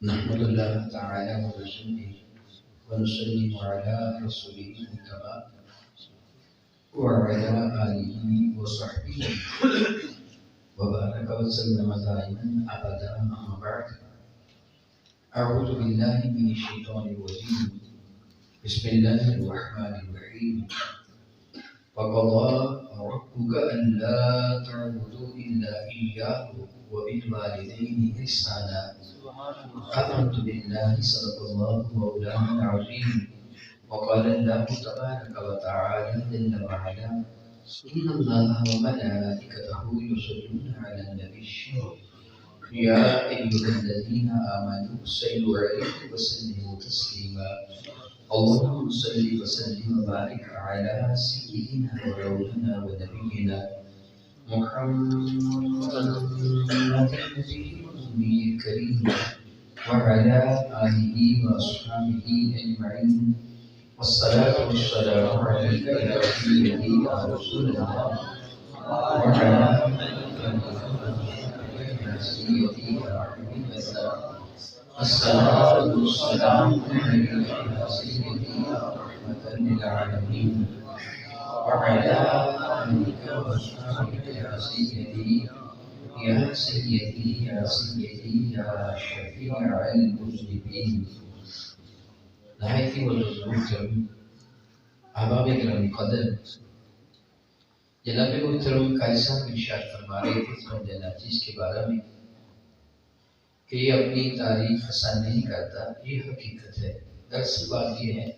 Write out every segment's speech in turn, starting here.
نحمد اللہ تعالی و رسوله ونسلم على رسوله المجتبى وعلى آله وصحبه وبارك وسلم دائما أبدا أما بعد أعوذ بالله من الشيطان الرجيم بسم الله الرحمن الرحيم وقضى ربك ألا تعبدوا إلا إياه وبالوالدين إحسانا آمنت بالله صدق الله مولانا العظيم وقال الله تبارك وتعالى جل وعلا إن الله وملائكته يصلون على النبي يا أيها الذين آمنوا صلوا عليه وسلموا تسليما اللهم صل وسلم وبارك على سيدنا ومولانا ونبينا محمد النبي الكريم وعلى آله وأصحابه أجمعين والصلاة والسلام عليك يا سيدي يا رسول الله وعلى يا سيدي يا حبيب الله الصلاة والسلام عليك يا سيدي يا رحمة للعالمين وعلى آلك وأصحابك يا سيدي يا سيدي يا سيدي يا شفيع المذنبين نهاية والرسول احباب کرام قدر جناب محترم قاری صاحب ارشاد فرما رہے تھے سمجھ ناچیز کے بارے میں کہ یہ اپنی تعریف حسن نہیں کرتا، یہ حقیقت ہے۔ دراصل بات یہ ہے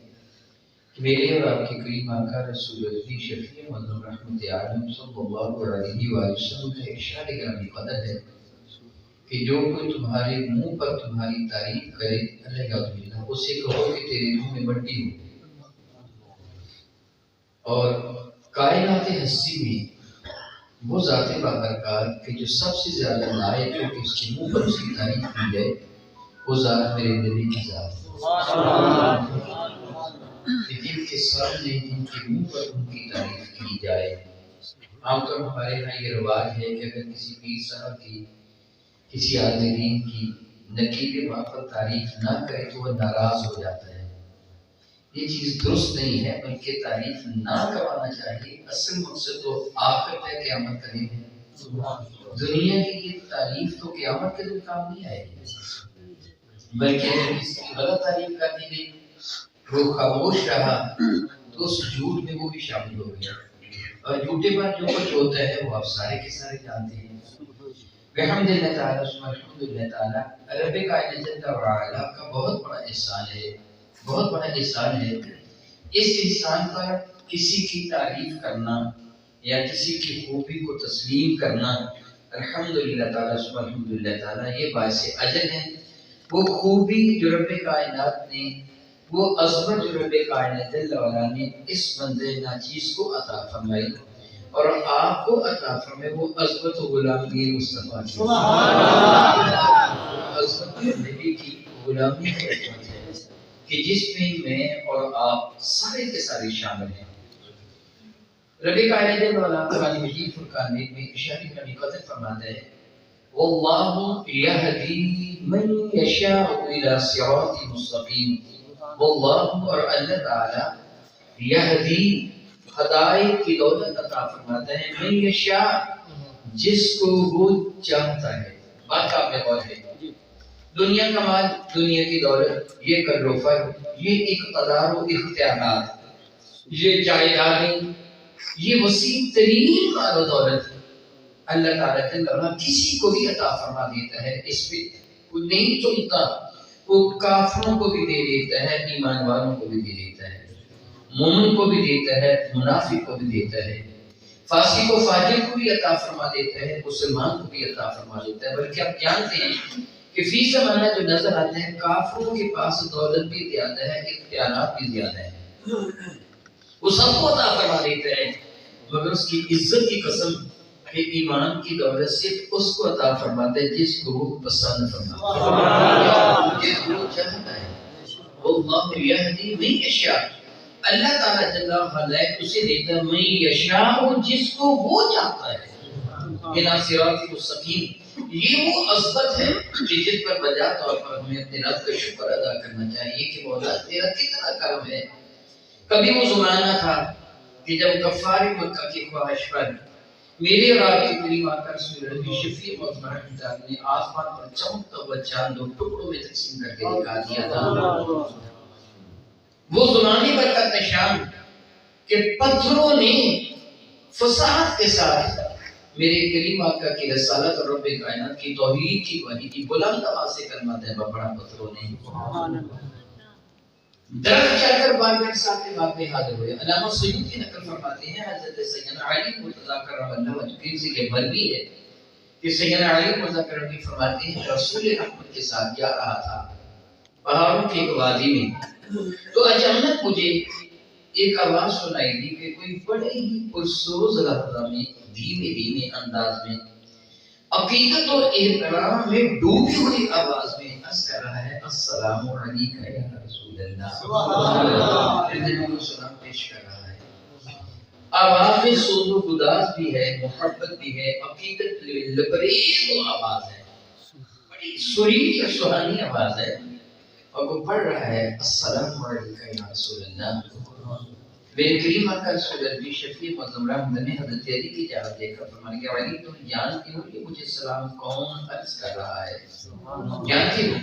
کہ میرے اور آپ کے قریب آقا رسول اللہ شفیع معظم رحمت عالم صلی اللہ علیہ وآلہ وسلم کا ارشاد گرامی قدر ہے کہ جو کوئی تمہارے منہ پر تمہاری تعریف کرے اللہ باللہ اسے کہو کہ تیرے منہ میں مٹی ہو۔ اور کائنات ہستی میں وہ ذات بابرکات کہ جو سب سے زیادہ لائق ہے کہ اس کے منہ پر اس کی تعریف کی جائے، وہ ذات میرے نبی کی ذات ہے۔ جن کے سامنے جن کے منہ پر ان کی تعریف کی جائے، عام طور ہمارے یہاں یہ رواج ہے کہ اگر کسی پیر صاحب کی کسی عالم دین کی نقیب معرفت تعریف نہ کرے تو وہ ناراض ہو جاتا ہے۔ یہ چیز درست نہیں ہے، بلکہ تعریف نہ کروانا چاہیے۔ اصل مقصد تو آخرت ہے، قیامت کا دن ہے۔ دنیا کی یہ تعریف تو قیامت کے دن کام نہیں آئے گی، بلکہ اگر کسی کی غلط تعریف کر دی گئی، وہ خاموش رہا تو اس جھوٹ میں وہ بھی شامل ہو گیا۔ اور جھوٹے پر جو کچھ ہوتا ہے وہ آپ سارے کے سارے جانتے ہیں۔ الحمدللہ تعالیٰ الحمدللہ تعالیٰ رب کائنات جل وعلا کا بہت بڑا احسان ہے، بہت بڑا احسان ہے۔ اس احسان پر کسی کی تعریف کرنا یا کسی کی خوبی کو تسلیم کرنا الحمدللہ تعالیٰ الحمدللہ تعالیٰ یہ باعث اجر ہے۔ وہ خوبی جو رب کائنات نے، وہ عظمت جو رب کائنات جل وعلا نے اس بندے ناچیز کو عطا فرمائی اور آپ کو عطا فرمائے، وہ عظمت و غلامی مصطفیٰ کی، عظمت نبی کی غلامی کی عظمت ہے کہ جس میں اور آپ سارے کے سارے شامل ہیں۔ رب کائنات جل وعلا قرآن مجید فرقان میں ارشاد کریم قدر فرماتا ہے واللہ یہدی من یشاء الی صراط مستقیم۔ واللہ اور اللہ تعالی یہدی ہدایت کی دولت عطا فرماتا ہے من یشاء جس کو وہ چاہتا ہے۔ بات آپ نے غور ہے، دنیا کا مال، دنیا کی دولت، یہ کروفر، یہ اقتدار و اختیارات، یہ جائیدادیں، یہ وسیع ترین مال و دولت اللہ تعالیٰ کسی کو بھی عطا فرما دیتا ہے۔ اس پہ کوئی نہیں چنتا، وہ کافروں کو بھی دے دیتا ہے، ایمان والوں کو بھی دے دیتا ہے، مومن کو بھی دیتا ہے، منافق کو بھی دیتا ہے، فاسق و فاجر کو بھی عطا فرما دیتا ہے، مسلمان کو بھی عطا فرما دیتا ہے۔ بلکہ آپ جانتے ہیں کہ فی زمانہ جو نظر آتے ہیں کافروں کے پاس دولت بھی زیادہ ہے، اختیارات بھی زیادہ ہے، وہ سب کو عطا فرما دیتا ہے، مگر اس کی عزت کی قسم کہ ایمان کی دولت صرف اس کو عطا فرماتا ہے جس کو وہ پسند فرماتا ہے، جس کو چاہتا ہے۔ واللہ یہدی من یشاء اللہ تعالیٰ جل وعلا اسے دیتا ہے من یشاء جس کو وہ چاہتا ہے۔ بنا صراط مستقیم، یہ وہ عظمت ہے کہ جس پر بجا طور پر ہمیں اپنے رب کا شکر ادا کرنا چاہیے کہ مولا تیرا کتنا کرم ہے۔ کبھی وہ زمانہ تھا کہ جب غفار مکہ کی خواہش پر میرے اور آپ کے کریم آقا رسول اللہ کی شفیع معظمہ نے آسمان پر چمکتا ہوا چاند دو ٹکڑوں میں تقسیم کر کے دکھا دیا تھا۔ وہ زمانے پر کا نشان کہ پتھروں نے فصاحت کے ساتھ میرے کریم آقا کی رسالت اور رب کائنات کی توحید کی گواہی کی، بلند آواز سے کلمہ طیبہ پڑھا پتھروں نے۔ درخت چڑھ کر باغ صاحب کے باغ میں حاضر ہوئے۔ علامہ سیوطی نقل فرماتے ہیں حضرت سیدنا علی مرتضیٰ کرم اللہ وجہ سے یہ مروی ہے کہ سیدنا علی مرتضیٰ کرم فرماتے ہیں رسول احمد کے ساتھ جا رہا تھا پہاڑوں کی ایک وادی میں، تو اچانک مجھے ایک آواز سنائی دی کہ کوئی بڑے ہی پرسوز لہجہ میں دھیمے دھیمے انداز میں عقیدت اور احترام میں ڈوبی ہوئی آواز میں عرض کر رہا ہے السلام علیکم یا رسول اللہ۔ پھر سلام پیش کر رہا ہے، آواز میں سوز و گداز بھی ہے، محبت بھی ہے، عقیدت لبریز و آواز ہے، بڑی سریلی اور سہانی آواز ہے، اور وہ پڑھ رہا ہے السلام علیکم یا رسول اللہ۔ میرے کریم آقا رسول اللہ شفیع معظم رحمت نے حضرت علی کی جانب دیکھا فرمایا کہ علی تم جانتے ہو کہ مجھے سلام کون عرض کر رہا ہے؟ جانتے ہو؟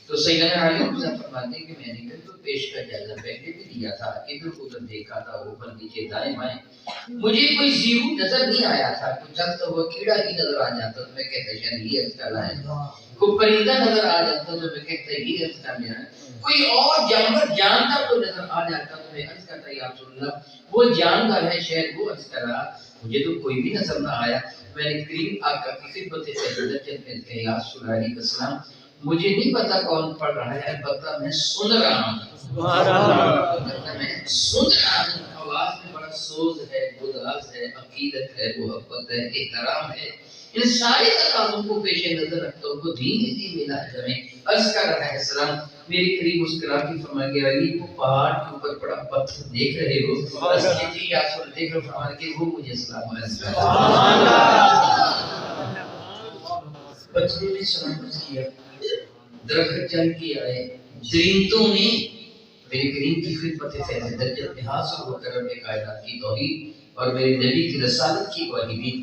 تو سیدنا علی مرتضیٰ فرماتے ہیں کہ میں نے تو پیش کا جائزہ پہلے بھی لیا تھا، ادھر ادھر دیکھا تھا، اوپر نیچے دائیں بائیں، مجھے کوئی زیرو نظر نہیں آیا تھا، کوئی چلتا ہوا کیڑا ہی نظر آ جاتا تو میں کہتا شاید یہ عرض کر رہا ہے، کوئی پرندہ نظر آ جاتا تو میں کہتا یہ عرض کر رہا ہے، کوئی اور جانور جانتا تو نظر آ جاتا تو میں عرض کرتا یا رسول اللہ وہ جاندار ہے شاید وہ عرض کر رہا، مجھے تو کوئی بھی نظر نہ آیا۔ میں نے کریم آقا کی خدمت سیدت میں کہا یا رسول اللہ علیہ السلام مجھے نہیں پتا کون پڑھ رہا ہے، البتہ میں سن رہا ہوں، میں سن رہا ہوں، آواز میں بڑا سوز ہے، گداز ہے، عقیدت ہے، محبت ہے، احترام ہے، ان سارے تقاضوں کو پیش نظر رکھتا ہوں کو دھیمے دھیمے لہجے میں عرض کر رہا ہے سلام۔ میری قریب مسکرا کے فرمایا کہ علی وہ پہاڑ کے اوپر بڑا پتھر دیکھ رہے ہو؟ عرض کی جی یا رسول اللہ دیکھ رہے ہو؟ فرمایا کہ وہ مجھے سلام عرض کر رہا ہے۔ پتھروں نے سلام عرض کیا، درخت چل کے آئے، درندوں نے میرے کریم کی خدمت فیض درجت میں حاصل ہو کر رب کائنات کی توحید اور میرے نبی کی رسالت کی گواہی دی،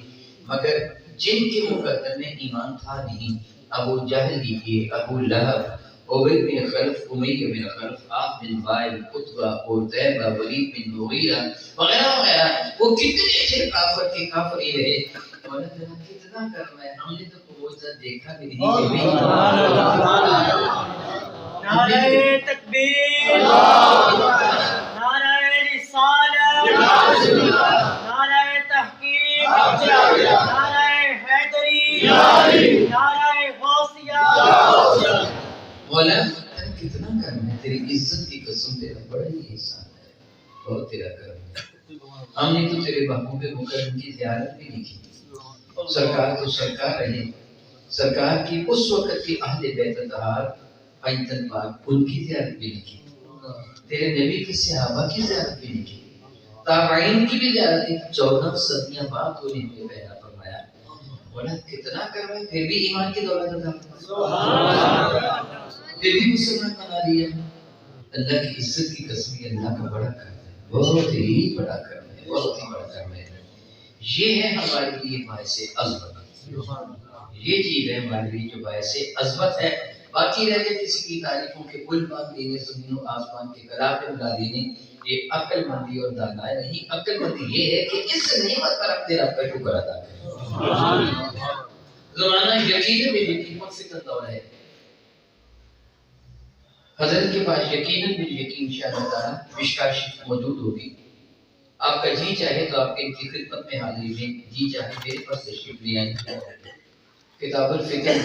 مگر جن کے مقدر میں ایمان تھا نہیں، ابو جہل دیکھیے، ابو لہب، عبید بن خلف، امیہ بن خلف، عاص بن وائل، عتبہ، عتیبہ، ولید بن مغیرہ وغیرہ وغیرہ، وہ کتنے تھے کافر کے کافر ہی رہے۔ مولا تعالیٰ کتنا کرنا ہے، ہم نے تو معجزہ دیکھا بھی نہیں۔ نعرہ تکبیر، نعرہ رسالت، نعرہ تحقیق، نعرہ حیدری، نعرہ غوثیہ۔ مولا کتنا کرم ہے، تیری عزت کی قسم تیرا بڑا ہی احسان ہے، بہت تیرا کرم ہے۔ ہم نے تو تیرے محبوب مکرم کی زیارت بھی نہیں کی، سرکار تو سرکار رہے، سرکار کی اس وقت کی اہل بیت اطہار ایتن پاک ان کی زیارت بھی نہیں کی، تیرے نبی کی صحابہ کی زیارت بھی نہیں کی، تابعین کی بھی زیارت کی، 14 صدیاں بعد تو نے ہمیں پیدا فرمایا۔ مولا کتنا کرم ہے، پھر بھی ایمان کی دولت عطا فرمایا، پھر بھی مسلمان بنا دیا۔ اللہ کی عزت کی قسم اللہ کا بڑا کرم ہے، بہت ہی بڑا کرم ہے، بہت ہی بڑا کرم ہے۔ یہ ہے ہمارے لیے باعث عظمت، یہ چیز ہے ہمارے لیے جو باعث عظمت ہے۔ باقی رہ گئے کسی کی تعریفوں کے پل باندھ دینے، زمین و آسمان کے کلام پہ ملا دینے، یہ عقل مندی اور دانائی نہیں، عقل مندی یہ ہے کہ اس نعمت پر اپنے رب کا شکر ادا کریں۔ زمانہ یقین میں یقین فتن دور ہے، حضرت کے پاس یقیناً بھی یقین شاء اللہ تعالیٰ مشکا شریف موجود ہوگی، آپ کا جی چاہے تو آپ ان کی خدمت میں حاضری دیں، جی چاہے میرے پاس تشریف لے آئیں۔ کتاب الفکر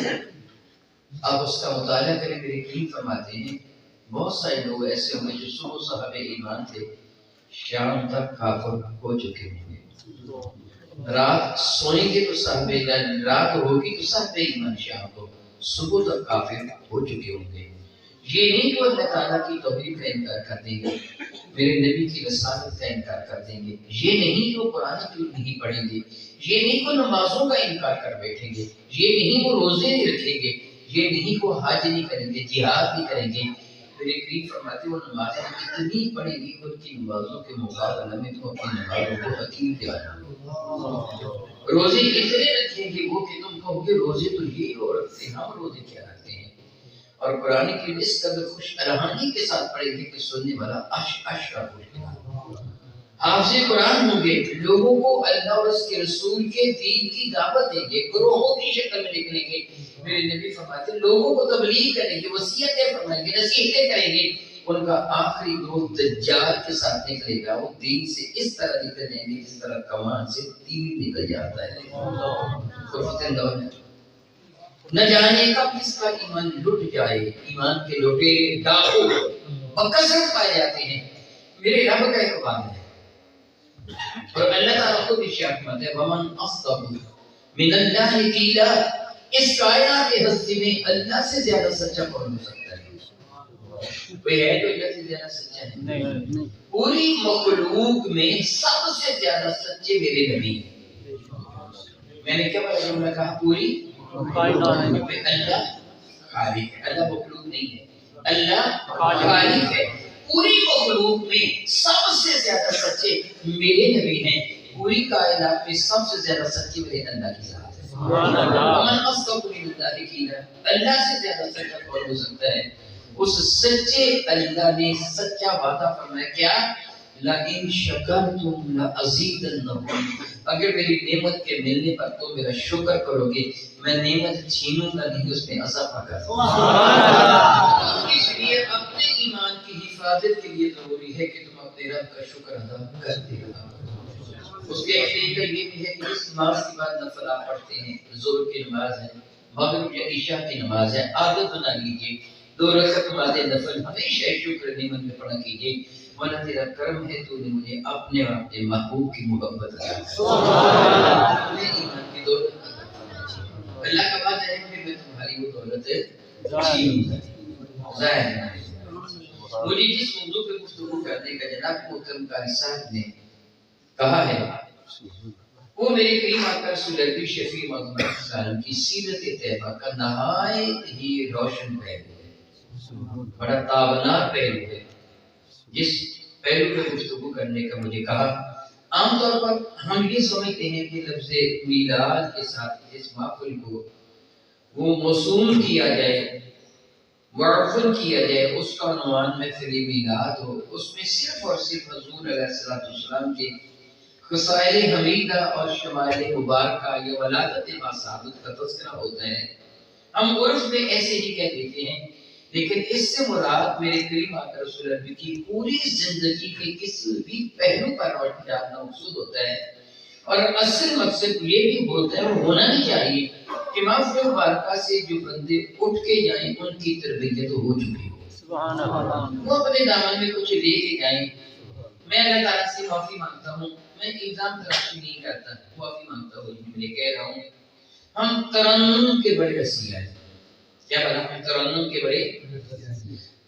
آپ اس کا مطالعہ کریں، میرے کریم فرماتے ہیں بہت سارے لوگ ایسے ہوں گے جو صبح صاحب ایمان تھے، شام تک کافر ہو چکے ہوں گے، رات سوئیں گے تو صاحب رات ہوگی تو صاحب ایمان شام کو، صبح تک کافر ہو چکے ہوں گے۔ یہ نہیں کہ وہ اللہ تعالیٰ کی توحید کا انکار کر دیں گے، میرے نبی کی رسالت کا انکار کر دیں گے، یہ نہیں کہ وہ قرآن کریم نہیں پڑھیں گے، یہ نہیں کو نمازوں کا انکار کر بیٹھیں گے، یہ نہیں وہ روزے نہیں رکھیں گے، یہ نہیں کو حج نہیں کریں گے، جہاد نہیں کریں گے۔ میرے کریم فرماتے وہ نمازیں اتنی پڑھیں گی ان کی نمازوں کے مقابلے میں تو اپنی نمازوں کو حقیر کہلانا۔ روزے اتنے رکھیں گے وہ کہ تم کہو گے روزے تو یہ لوگ رکھتے ہیں، ہم روزے کیا رکھتے ہیں؟ اور قرآن کی اس قدر خوش الحانی کے ساتھ پڑھیں گے کہ سننے والا عش کا خوش حافظ قرآن ہوں گے، لوگوں کو اللہ اور اس کے رسول کے دین کی دعوت دیں گے، گروہوں کی شکل میں نکلیں گے۔ میرے نبی فرماتے ہیں لوگوں کو تبلیغ کریں گے، وصیتیں فرمائیں گے، نصیحتیں کریں گے۔ ان کا آخری گروہ دجال کے ساتھ نکلے گا، وہ دین سے اس طرح نکل جائیں گے جس طرح کمان سے تیر نکل جاتا ہے۔ نہ جانے کب کس کا ایمان لٹ جائے، ایمان کے لٹیرے ڈاکو بکثرت پائے جاتے ہیں۔ میرے رب کا ایک وعدہ ہے اور اللہ تعالیٰ خود ارشاد فرماتا ہے ومن اصدق من اللہ قیلا، اس کائنات ہستی میں اللہ سے زیادہ سچا کون ہو سکتا ہے؟ کوئی ہے جو اللہ سے زیادہ سچا ہے؟ نہیں۔ پوری مخلوق میں سب سے زیادہ سچے میرے نبی ہیں۔ میں نے کیا بڑا جملہ کہا؟ پوری کائنات میں اللہ خالق ہے، اللہ مخلوق نہیں ہے، اللہ خالق ہے۔ پوری مخلوق میں سب سے زیادہ سچے میرے نبی ہیں، پوری کائنات میں سب سے زیادہ سچے میرے اللہ کی ذات ہے۔ سبحان اللہ۔ ومن اصدق من اللہ قیلا، اللہ سے زیادہ سچا کون ہو سکتا ہے؟ اس سچے اللہ نے سچا وعدہ فرمایا کیا؟ لئن شکرتم لازیدنکم، اگر میری نعمت کے ملنے پر تم میرا شکر کرو گے میں نعمت چھینوں گا نہیں، اس میں اضافہ کروں گا۔ اس لیے اپنے ایمان کی حفاظت کے لیے ضروری ہے کہ تم اپنے رب کا شکر ادا کرتے رہو۔ اس کے ایک طریقہ یہ بھی ہے کہ اس نماز کے بعد نفل آپ پڑھتے ہیں، ظہر کی نماز ہے، مغرب یا عشاء کی نماز ہے، عادت بنا لیجیے 2 رکعت نماز نفل ہمیشہ شکر نعمت میں پڑھا کیجیے۔ مولا تیرا کرم ہے تو نے مجھے اپنے اور اپنے محبوب کی محبت عطا کی، اپنے ایمان کی دولت عطا فرمائیے۔ اللہ کا وعدہ ہے کہ میں تمہاری وہ دولت چھینوں گا، ظاہر ہے۔ مجھے جس موضوع پہ گفتگو کرنے کا جناب محترم قاری صاحب نے کہا ہے وہ میرے کریم آقا رسول اللہ شفیع معظم السلام کی سیرت طیبہ کا نہایت ہی روشن پہلو ہے، بڑا تابناک پہلو ہے۔ جس پہلو پہ گفتگو کرنے کا مجھے کہا، عام طور پر ہم یہ سمجھتے ہیں کہ لفظ میلاد کے ساتھ اس محفل کو وہ موسوم کیا جائے، معرفن کیا جائے، اس کا عنوان محفل میلاد ہو، اس میں صرف اور صرف حضور علیہ السلام کے خصائل حمیدہ اور شمائل مبارکہ یا ولادت باثابت کا تذکرہ ہوتا ہے۔ ہم عرف میں ایسے ہی کہہ دیتے ہیں، لیکن اس سے مراد میرے کریم آقا رسول اللہ کی پوری زندگی کے کسی بھی پہلو پر روشنی ڈالنا مقصود ہوتا ہے، اور اصل مقصد یہ بھی ہوتا ہے اور ہونا نہیں چاہیے کہ محفل مبارکہ سے جو بندے اٹھ کے جائیں ان کی تربیت ہو چکی ہو، سبحان اللہ، وہ اپنے دامن میں کچھ لے کے جائیں۔ میں اللہ تعالیٰ سے معافی مانگتا ہوں، میں الزام تراشی نہیں کرتا، معافی مانگتا ہوں، میں کہہ رہا ہوں ہم ترنم کے بڑے رسیہ ہیں۔ کیا بنا؟ ہم ترنم کے بڑے،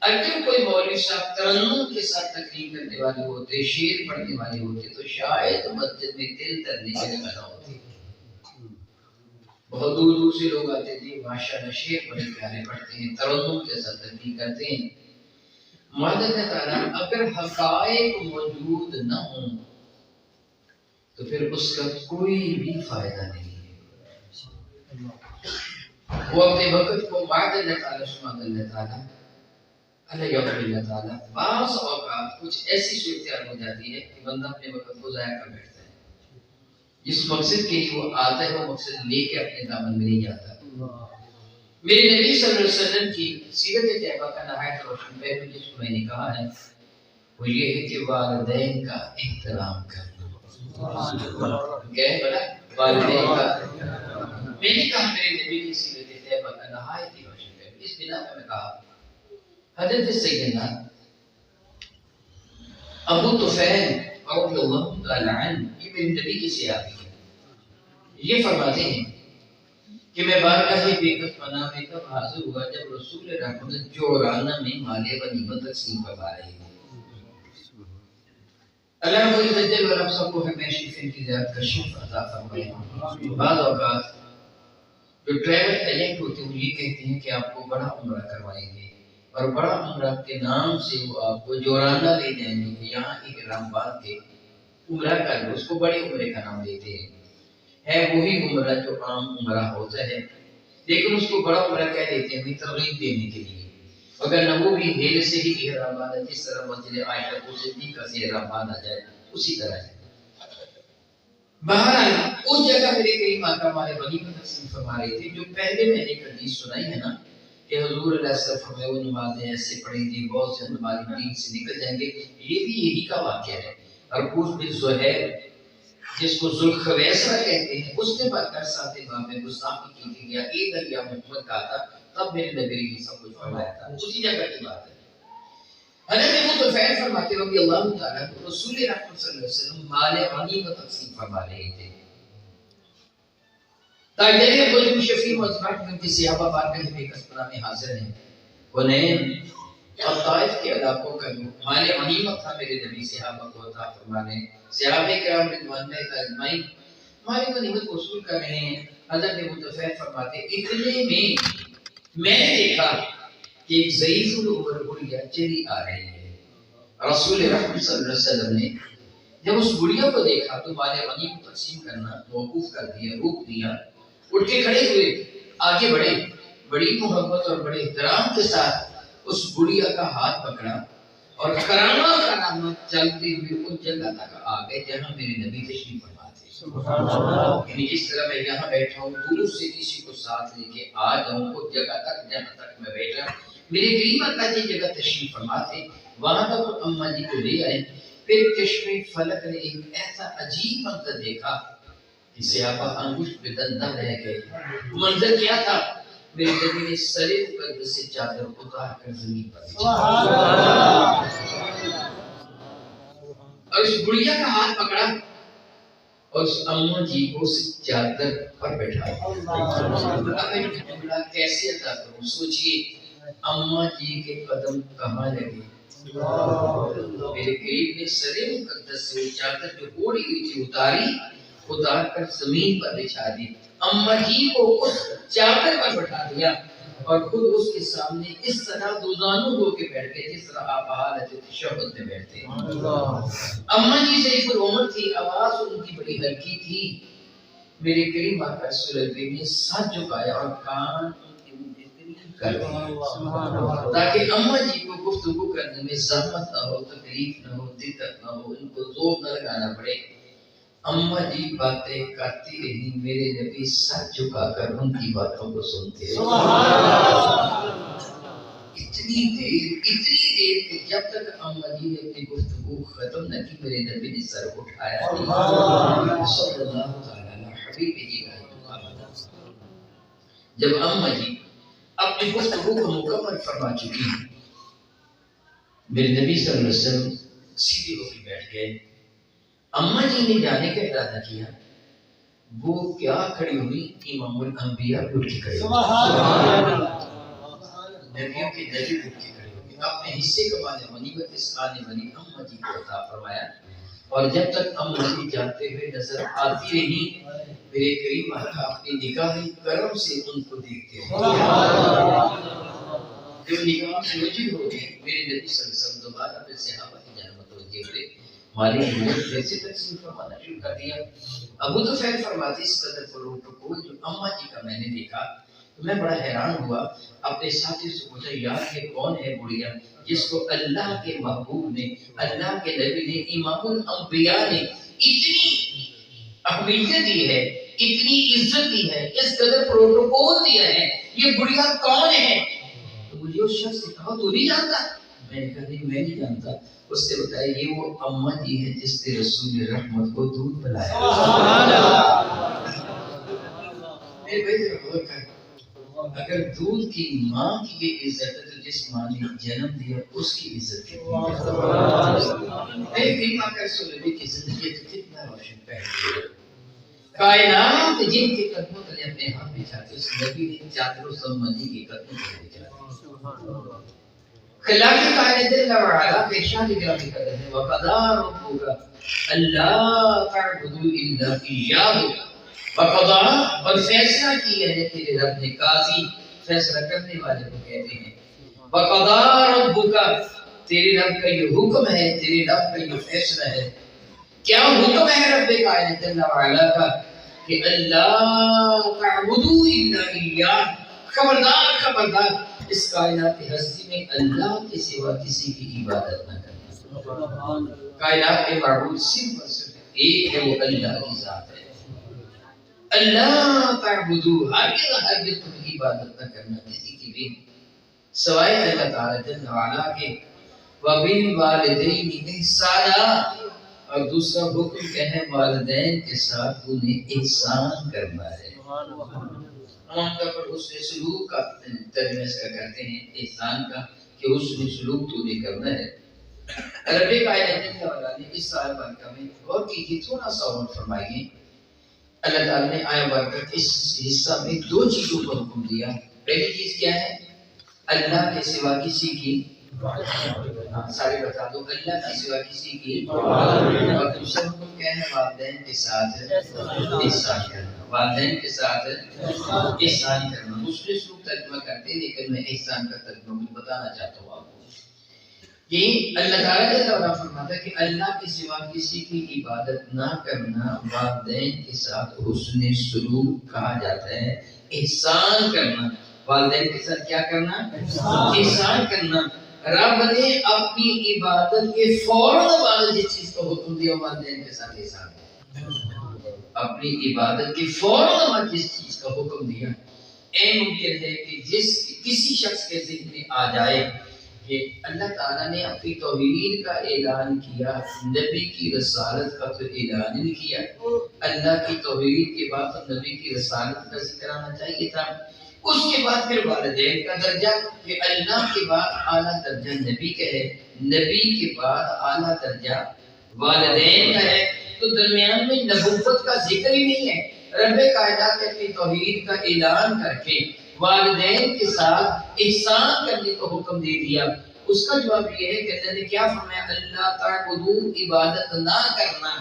اگر کوئی مولوی صاحب ترنم کے ساتھ تقریر کرنے والے ہوتے، شعر پڑھنے والے ہوتے تو شاید مسجد میں دل دھرنے کے لیے بنا ہوتے۔ بہت دور دور سے لوگ آتے تھے، ماشاءاللہ شعر بڑے پیارے پڑھتے ہیں، ترنم کے ساتھ تقریر کرتے ہیں۔ معذرت تعالیٰ اگر حقائق موجود نہ ہوں تو پھر اس کا کوئی بھی فائدہ نہیں ہے۔ وہ اپنے وقت کو بعد اللہ تعالیٰ سبحانہ اللہ تعالیٰ اللہ تعالیٰ بعض اوقات کچھ ایسی صورتحال ہو جاتی ہے کہ بندہ اپنے وقت کو ضائع کر بیٹھتا ہے، جس مقصد کے لیے وہ آتا ہے وہ مقصد لے کے اپنے دامن میں نہیں جاتا۔ میرے نبی صلی اللہ علیہ وسلم کی سیرت طیبہ کا نہایت روشن پہلو جس کو میں نے کہا ہے وہ یہ ہے کہ والدین کا احترام کرنا۔ کیا ہے بڑا؟ والدین کا، میں نے کہا میرے نبی کی سیرت طیبہ کا نہایت ہی روشن پہلو، اس بنا میں کہا حضرت سیدنا ابو طفیل رضی اللہ تعالی عنہ یہ میرے نبی کی صحابی ہے، یہ فرماتے ہیں کہ میں بارگاہ بیکت پناہ میں تب حاضر ہوا جب رسول رحمت جورانہ میں مال غنیمت تقسیم فرما رہے ہیں۔ اللہ رب العزت جل وعلا سب کو ہمیشہ فن کی زیادہ کشف عطا فرمائے۔ بعض اوقات جو ٹریول ایجنٹ ہوتے ہیں وہ یہ کہتے ہیں کہ آپ کو بڑا عمرہ کروائیں گے اور بڑا عمرہ کے نام سے وہ آپ کو جورانہ لے جائیں گے کہ یہاں احرام باندھ کے عمرہ کر لو، اس کو بڑے عمرے کا نام دیتے ہیں۔ ہے وہی عمرہ جو عام عمرہ ہوتا ہے، لیکن اس کو بڑا عمرہ کہہ دیتے ہیں ترغیب دینے کے لیے، اگر نہ وہ بھی ہیل سے ہی احرام باندھا، جس طرح مسجد عائشہ کو صدیقہ سے احرام باندھا جائے اسی طرح ہے۔ بہرحال اس جگہ میرے کریم آقا ہمارے غنیمت تقسیم فرما رہے تھے، جو پہلے میں نے ایک حدیث سنائی ہے نا کہ حضور علیہ السلام فرمائے وہ نمازیں ایسے پڑھیں گی بہت سے ہماری دین سے نکل جائیں گے، یہ بھی یہی کا واقعہ ہے۔ ارقوس بن زہیر جس کو ذوالخویسرہ کہتے ہیں، اس نے بات کر ساتھ امام میں گستاخی کی تھی یا ایک یا محمد کہا تھا، تب میرے نبی نے سب کچھ فرمایا تھا، اسی جگہ کی بات ہے۔ حضرت ابو طفیل فرماتے رضی اللہ تعالیٰ رسول رحمت صلی اللہ علیہ وسلم مال غنیمت تقسیم فرما رہے تھے۔ تاجر بزرگ شفیع مجمع میں کسی صحابہ بارگاہ میں کسبنا میں حاضر ہیں، حنین اور طائف کے علاقوں کا مال غنیمت تھا میرے نبی صحابہ کو عطا فرمانے، صحابہ کرام رضوان اللہ اجمعین مال غنیمت کو وصول کر رہے ہیں۔ حضرت ابو طفیل فرماتے اتنے میں نے دیکھا کہ ایک ضعیف العمر بڑھیا چلی آ رہی ہے۔ رسول رحمت صلی اللہ علیہ وسلم نے جب اس بڑھیا کو دیکھا تو مال غنیمت تقسیم کرنا موقوف کر دیا، روک دیا، اٹھ کے کھڑے ہوئے، آگے بڑھے، بڑی محبت اور بڑے احترام کے ساتھ اس بڑھیا کا ہاتھ پکڑا اور کرامہ چلتے ہوئے اس جگہ تک آ گئے جہاں میرے نبی تشریف فرما تھے۔ یعنی جس طرح میں یہاں بیٹھا ہوں دور سے کسی کو ساتھ لے کے آ جاؤں اس جگہ تک جہاں تک میں بیٹھا، میرے کریم اللہ کی جگہ تشریف فرما تھے، وہاں تک اماں جی کو لے آئے۔ پھر چشم فلک نے ایک ایسا عجیب منظر دیکھا کہ صحابہ انگشت پہ دندہ رہ گئے۔ وہ منظر کیا تھا؟ میرے نبی نے سر مقدس سے چادر اتار کر زمین پر بچھا اور اس بڑھیا کا ہاتھ پکڑا اور اس اماں جی کو اس چادر پر بیٹھا۔ اب میں جملہ کیسے ادا کروں؟ سوچئے اماں جی کے قدم کہاں لگے؟ میرے قریب نے سر مقدس سے چادر جو اوڑھی ہوئی تھی اتار کر زمین پر بچھا دی، اماں جی کو اس چادر پر بٹھا دیا اور خود اس کے سامنے اس طرح دوزانو ہو کے بیٹھ گئے جس طرح آپ حالت تشہد میں بیٹھتے ہیں۔ اماں جی ضعیف العمر تھی، آواز ان کی بڑی ہلکی تھی۔ میرے کریم آقا صلی اللہ علیہ وسلم نے سر جھکایا اور کان کر دیا تاکہ اماں جی کو گفتگو کرنے میں زحمت نہ ہو، تکلیف نہ ہو، دقت نہ ہو، ان کو زور نہ لگانا پڑے۔ اماں جی باتیں کرتی رہی، میرے نبی سر جھکا کر ان کی باتوں کو سنتے رہے۔ اتنی دیر کہ جب تک اماں جی نے اپنی گفتگو ختم نہ کی میرے نبی نے سر اٹھایا صلی اللہ تعالی حبیبہ۔ جب اماں جی اپنی گفتگو کو مکمل فرما چکی میرے نبی صلی اللہ علیہ وسلم سیدھے ہو کے بیٹھ گئے۔ اماں جی نے جانے کا ارادہ کیا، وہ کیا کھڑی ہوئی؟ امام الانبیاء اٹھ کے کھڑے ہوئے، نبیوں کے نبی اٹھ کے کھڑے ہوئے، اپنے حصے کا مال غنیمت اس آنے والی اماں جی کو عطا فرمایا۔ اور جب تک اماں جی جاتے ہوئے نظر آتی رہی میرے کریم آقا اپنی نگاہ کرم سے ان کو دیکھتے رہے۔ جب نگاہ سے وجہ ہو گئی میرے نبی صلی اللہ علیہ وسلم دوبارہ اپنے صحابہ کی جانب متوجہ ہوئے، مالی غنیمت جیسے تقسیم فرمانا شروع کر دیا۔ ابو طفیل فرماتے اس قدر پروٹوکول جو اماں جی کا میں نے دیکھا تو میں بڑا حیران ہوا، اپنے ساتھی سے پوچھا یار یہ کون ہے بڑھیا جس کو اللہ کے محبوب نے، اللہ کے نبی نے، امام الانبیاء نے اتنی اہمیت دی ہے، اتنی عزت دی ہے، اس قدر پروٹوکول دیا ہے، یہ بڑھیا کون ہے؟ تو مجھے اس شخص سے کہا تو نہیں جانتا؟ میں نے کہا نہیں میں نہیں جانتا۔ اس نے بتایا یہ وہ اماں جی ہے جس نے رسول رحمت کو دودھ پلایا۔ میرے بھائی ذرا غور کر، اگر دودھ کی ماں کی یہ عزت ہے تو جس ماں نے جنم دیا اس کی عزت کتنی ہے؟ کریم آقا رسول اللہ کی زندگی کو کتنا روشن پہلے کائنات جن کے قدموں تلے اپنے ہاتھ بچھاتے اس نبی نے چادر و سمندی کے قدموں تلے بچھاتے۔ خلاق کائنات اللہ وعلا کے ارشاد گرامی کرتے ہیں وَقَضَى رَبُّكَ أَلَّا تَعْبُدُوا إِلَّا إِيَّاهُ وَقَضَى اور فیصلہ کیا ہے تیرے رب نے قاضی فیصلہ کرنے والے کو کہتے ہیں وَقَضَى رَبُّكَ تیرے رب کا یہ حکم ہے تیرے رب کا یہ فیصلہ ہے کیا حکم ہے رب کائنات اللہ وعلا کا کہ اللہ تعبدوا الا اياه خبردار خبردار اس کائنات کی ہستی میں اللہ کے سوا کسی کی عبادت نہ کرنا کائنات میں معبود صرف اور صرف ایک ہے وہ اللہ کی ذات ہے اللہ تعبدوا ہرگز تم عبادت نہ کرنا کسی کی بھی سوائے اللہ تعالی جل وعلا کے وبالوالدین احسانا اور دوسرا حکم کیا ہے والدین کے ساتھ تو نے احسان کرنا ہے عام طور پر حسن سلوک کا ترجمہ اس کا کرتے ہیں احسان کا کہ حسن سلوک تو نے کرنا ہے رب کائنات نے اس آیت بارکہ میں غور کیجیے تھوڑا سا اور فرمائیے اللہ تعالیٰ نے آیت بارکہ اس حصہ میں دو چیزوں پر حکم دیا پہلی چیز کیا ہے اللہ کے سوا کسی کی سارے بتا دو اللہ کے سوا کسی کی اور دوسرا حکم کیا ہے والدین کے ساتھ احسان کرنا والدین کے ساتھ احسان کرنا دوسرے سلوک ترجمہ کرتے لیکن میں احسان کا ترجمہ کچھ بتانا چاہتا ہوں آپ کو یہ اللہ تعالیٰ جل وعلا فرماتا ہے کہ اللہ کے سوا کسی کی عبادت نہ کرنا والدین کے ساتھ حسن سلوک کہا جاتا ہے احسان کرنا والدین کے ساتھ کیا کرنا احسان کرنا رب نے اپنی عبادت کے فوراً بعد جس چیز کو حکم دیا والدین کے ساتھ احسان اپنی عبادت کے فوراً بعد جس چیز کا حکم دیا ممکن ہے کہ کسی شخص کے ذہن میں آ جائے کہ اللہ تعالیٰ نے اپنی توحید کا اعلان کیا نبی کی رسالت کا تو اعلان نہیں کیا اللہ کی توحید کے بعد نبی کی رسالت کا ذکر آنا چاہیے تھا اس کے بعد پھر والدین کا درجہ کہ اللہ کے بعد اعلیٰ درجہ نبی کا ہے نبی کے بعد اعلیٰ درجہ والدین کا ہے تو درمیان میں نبوت کا ذکر ہی نہیں ہے رب کائنات نے اپنی توحید کا اعلان کر کے والدین کے ساتھ احسان کرنے کا حکم دے دیا اس کا جواب یہ ہے کہ اللہ نے کیا فرمایا اللہ تعبدوا عبادت نہ کرنا